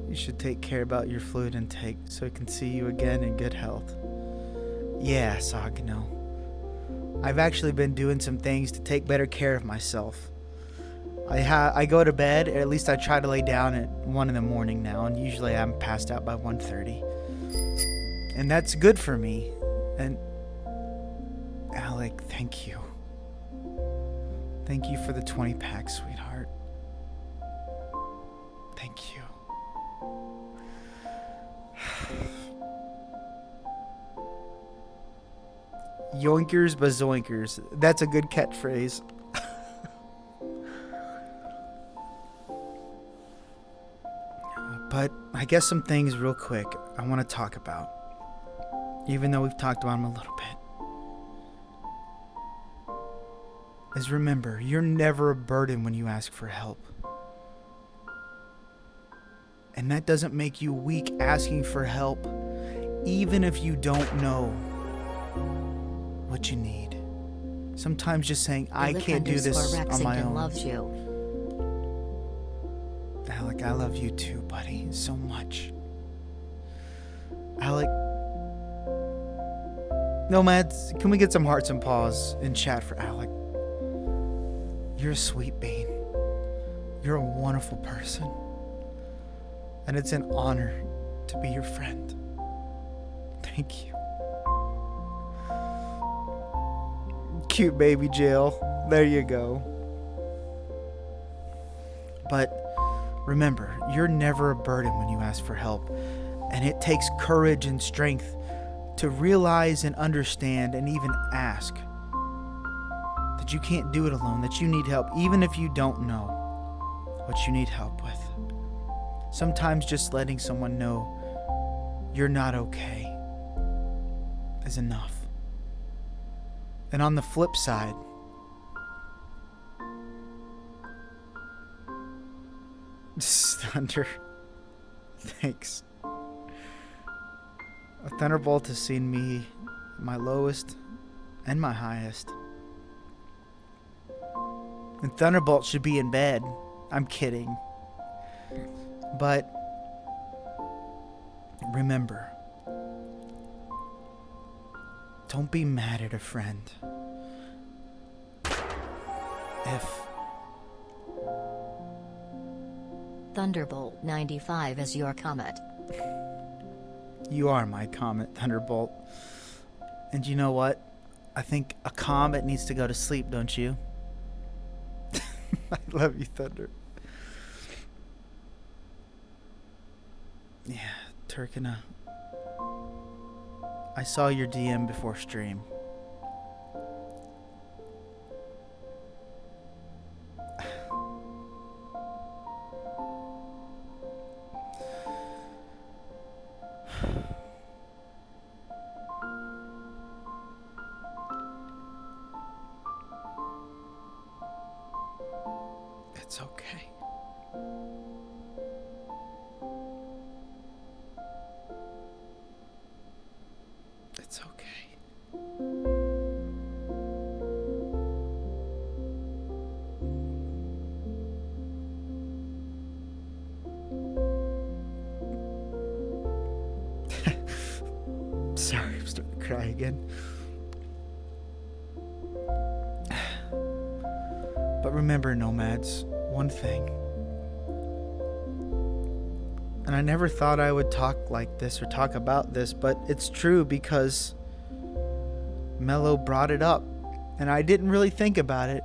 You should take care about your fluid intake so I can see you again in good health. Yeah, Sagno. I've actually been doing some things to take better care of myself. I go to bed, or at least I try to lay down at 1 in the morning now, and usually I'm passed out by 1:30. And that's good for me. And Alec, thank you. Thank you for the 20 pack, sweetheart. Thank you. Yoinkers bazoinkers. That's a good catchphrase. But I guess some things real quick I want to talk about. Even though we've talked about them a little bit. Is remember, you're never a burden when you ask for help. And that doesn't make you weak asking for help, even if you don't know what you need. Sometimes just saying, I can't do this on my own. Loves you. Alec, I love you too, buddy, so much. Alec, Nomads, can we get some hearts and paws in chat for Alec? You're a sweet bean. You're a wonderful person. And it's an honor to be your friend. Thank you. Cute baby Jill. There you go. But remember, you're never a burden when you ask for help. And it takes courage and strength to realize and understand and even ask that you can't do it alone, that you need help, even if you don't know what you need help with. Sometimes just letting someone know you're not okay is enough. And on the flip side, Thunder, thanks. A thunderbolt has seen me at my lowest and my highest. And Thunderbolt should be in bed. I'm kidding. But remember, don't be mad at a friend if Thunderbolt 95 is your comet. you are my comet, Thunderbolt. And you know what? I think a comet needs to go to sleep, don't you? I love you, Thunder. Yeah, Turkina. I saw your DM before stream. It's okay. It's okay. Sorry, I'm starting to cry again. But remember, Nomads, one thing. And I never thought I would talk like this or talk about this, but it's true because Mello brought it up and I didn't really think about it.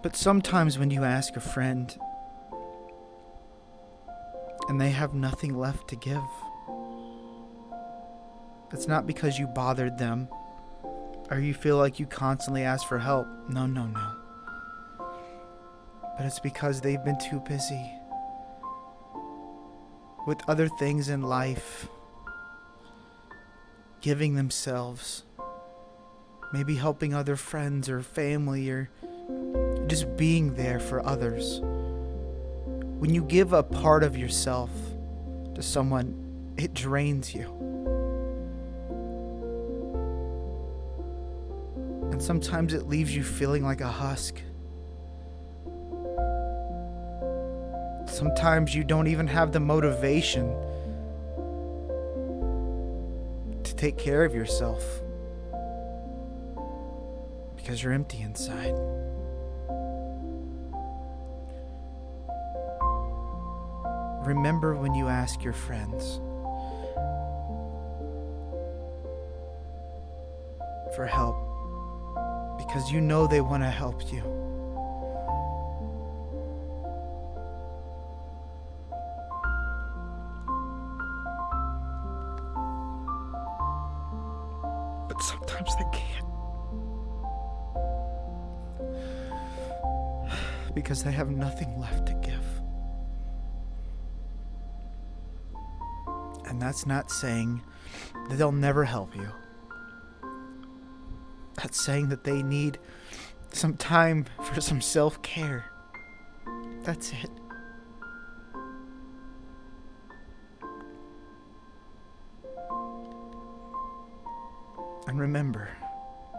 But sometimes when you ask a friend and they have nothing left to give, it's not because you bothered them or you feel like you constantly ask for help. No. But it's because they've been too busy with other things in life, giving themselves, maybe helping other friends or family or just being there for others. When you give a part of yourself to someone, it drains you. And sometimes it leaves you feeling like a husk. Sometimes you don't even have the motivation to take care of yourself because you're empty inside. Remember when you ask your friends for help because you know they want to help you. But sometimes they can't. Because they have nothing left to give. And that's not saying that they'll never help you. That's saying that they need some time for some self-care. That's it. And remember,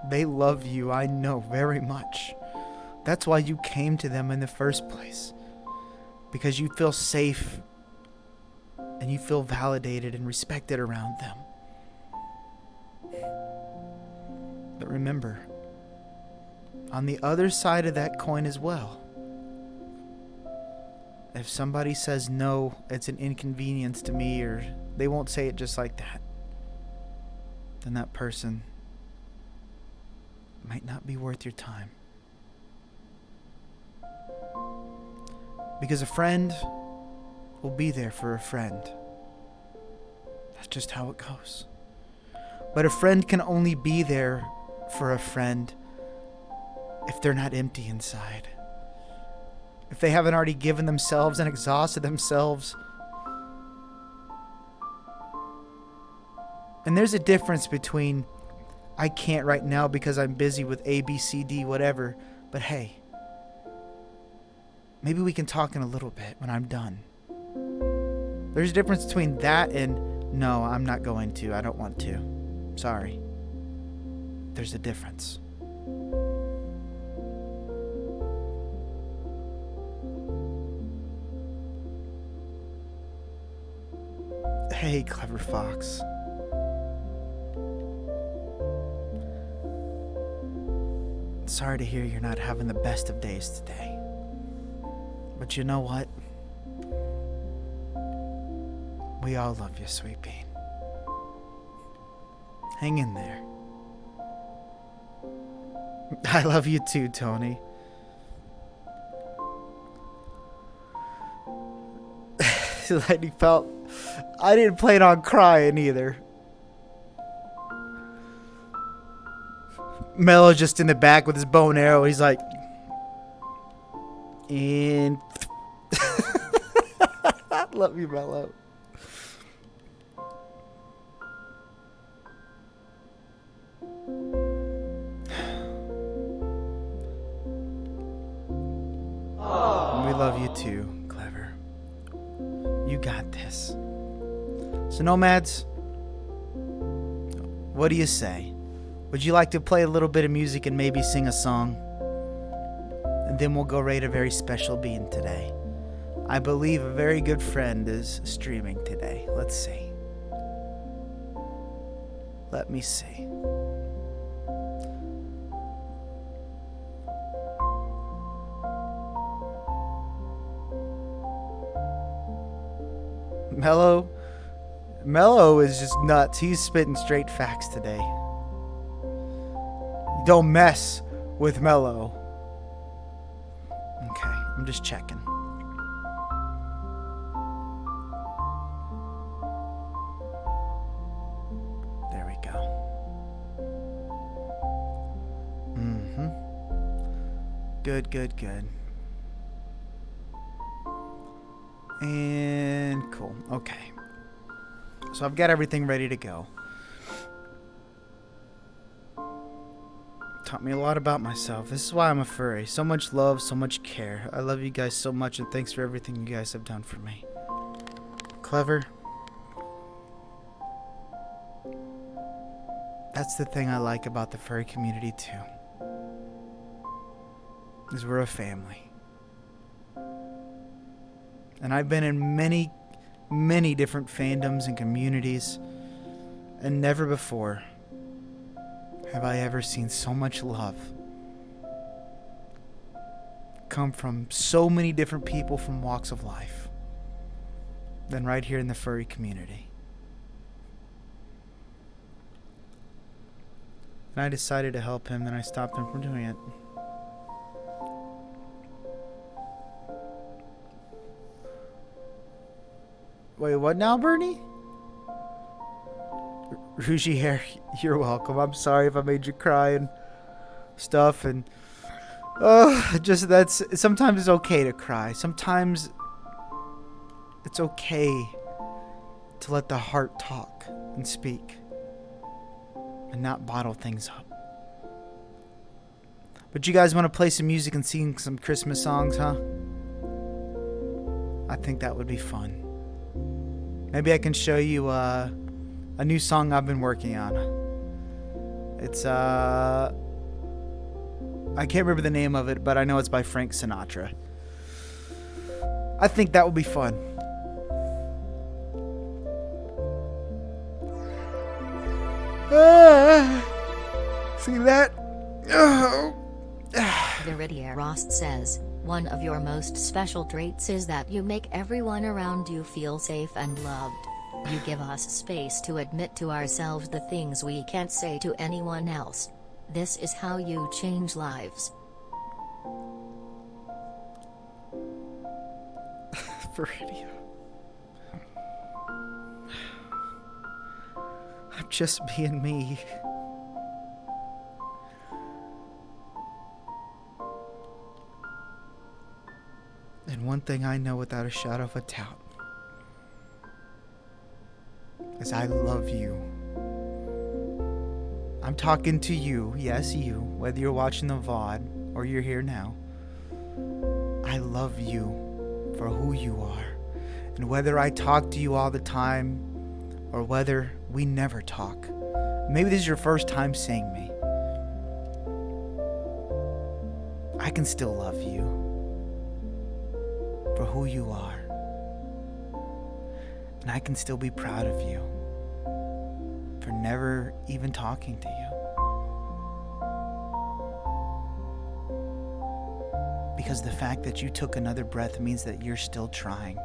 they love you, I know, very much. That's why you came to them in the first place. Because you feel safe and you feel validated and respected around them. But remember, on the other side of that coin as well, if somebody says no, it's an inconvenience to me, or they won't say it just like that, then that person might not be worth your time. Because a friend will be there for a friend. That's just how it goes. But a friend can only be there for a friend if they're not empty inside. If they haven't already given themselves and exhausted themselves. And there's a difference between I can't right now because I'm busy with A, B, C, D, whatever. But hey, maybe we can talk in a little bit when I'm done. There's a difference between that and no, I'm not going to. I don't want to. Sorry. There's a difference. Hey, Clever Fox. Sorry to hear you're not having the best of days today. But you know what? We all love you, Sweet Bean. Hang in there. I love you too, Tony. Lightning felt. I didn't plan on crying either. Mello just in the back with his bow and arrow. He's like, and love you, Mello. We love you too, Clever. You got this. So, Nomads, what do you say? Would you like to play a little bit of music and maybe sing a song? And then we'll go rate a very special being today. I believe a very good friend is streaming today. Let's see. Let me see. Mello is just nuts. He's spitting straight facts today. Don't mess with Mello. Okay, I'm just checking. There we go. Good. And cool. Okay. So I've got everything ready to go. Taught me a lot about myself. This is why I'm a furry. So much love, so much care. I love you guys so much, and thanks for everything you guys have done for me. Clever. That's the thing I like about the furry community too. Is we're a family. And I've been in many different fandoms and communities, and never before have I ever seen so much love come from so many different people from walks of life than right here in the furry community. And I decided to help him, and I stopped him from doing it. Wait, what now, Bernie? Rougie hair, you're welcome. I'm sorry if I made you cry and stuff, and sometimes it's okay to cry. Sometimes it's okay to let the heart talk and speak and not bottle things up. But you guys want to play some music and sing some Christmas songs, huh? I think that would be fun. Maybe I can show you a new song I've been working on. It's I can't remember the name of it, but I know it's by Frank Sinatra. I think that would be fun. See that? Viridia Rost says, one of your most special traits is that you make everyone around you feel safe and loved. You give us space to admit to ourselves the things we can't say to anyone else. This is how you change lives. Viridia. I'm just being me. And one thing I know without a shadow of a doubt is I love you. I'm talking to you, yes you, whether you're watching the VOD or you're here now. I love you for who you are. And whether I talk to you all the time or whether we never talk, maybe this is your first time seeing me, I can still love you for who you are. And I can still be proud of you for never even talking to you. Because the fact that you took another breath means that you're still trying,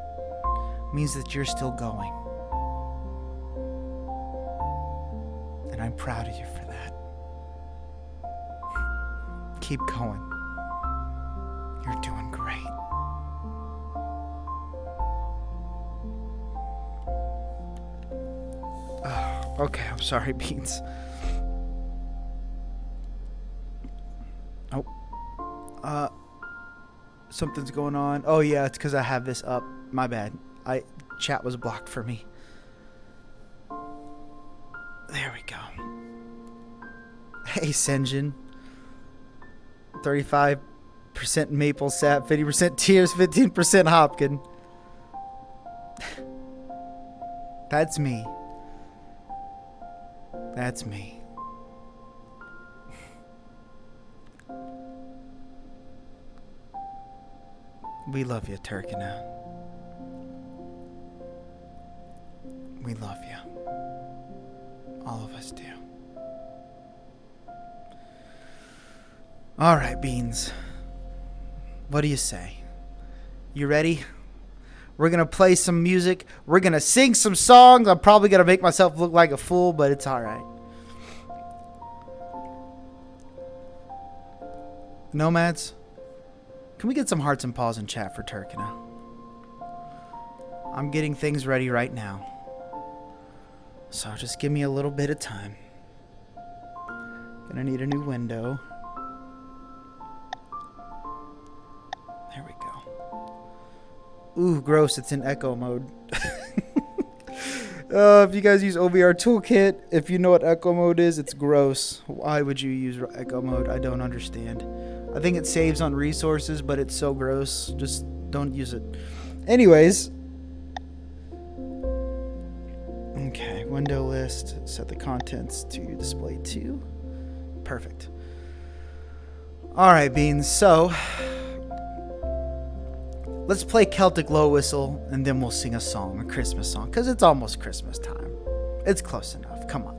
means that you're still going. And I'm proud of you for that. Keep going. You're doing great. Oh, okay, I'm sorry, Beans. Oh. Something's going on. Oh yeah, it's because I have this up. My bad. Chat was blocked for me. There we go. Hey, Senjin. 35% maple sap, 50% tears, 15% Hopkin. That's me. That's me. We love you, Turkana. We love you. All of us do. All right, Beans. What do you say? You ready? We're going to play some music. We're going to sing some songs. I'm probably going to make myself look like a fool, but it's all right. Nomads, can we get some hearts and paws in chat for Turkana? I'm getting things ready right now. So just give me a little bit of time. Gonna need a new window. There we go. Ooh, gross, it's in echo mode. If you guys use OBR Toolkit, if you know what echo mode is, it's gross. Why would you use echo mode? I don't understand. I think it saves on resources, but it's so gross. Just don't use it. Anyways. Okay, window list. Set the contents to display 2. Perfect. Alright, Beans. So, let's play Celtic Low Whistle, and then we'll sing a song, a Christmas song, because it's almost Christmas time. It's close enough. Come on.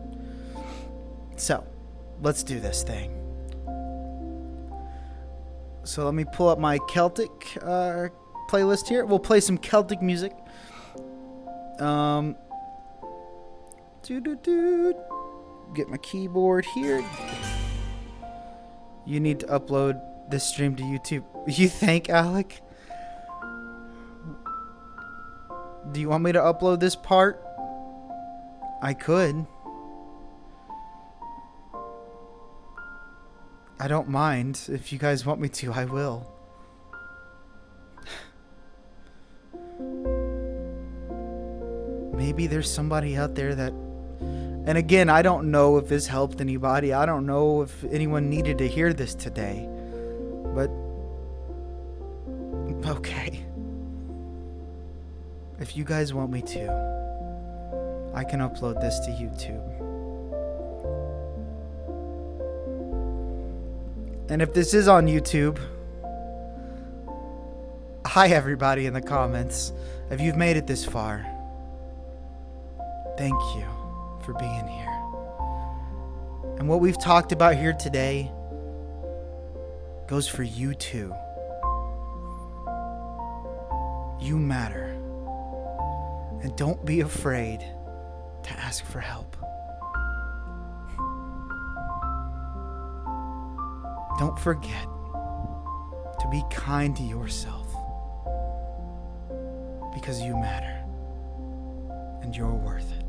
So, let's do this thing. So let me pull up my Celtic playlist here. We'll play some Celtic music. Get my keyboard here. You need to upload this stream to YouTube. You think, Alec? Do you want me to upload this part? I could. I don't mind. If you guys want me to, I will. Maybe there's somebody out there that... And again, I don't know if this helped anybody. I don't know if anyone needed to hear this today. But... okay. If you guys want me to, I can upload this to YouTube. And if this is on YouTube, hi everybody in the comments. If you've made it this far, thank you for being here. And what we've talked about here today goes for you too. You matter. And don't be afraid to ask for help. Don't forget to be kind to yourself, because you matter and you're worth it.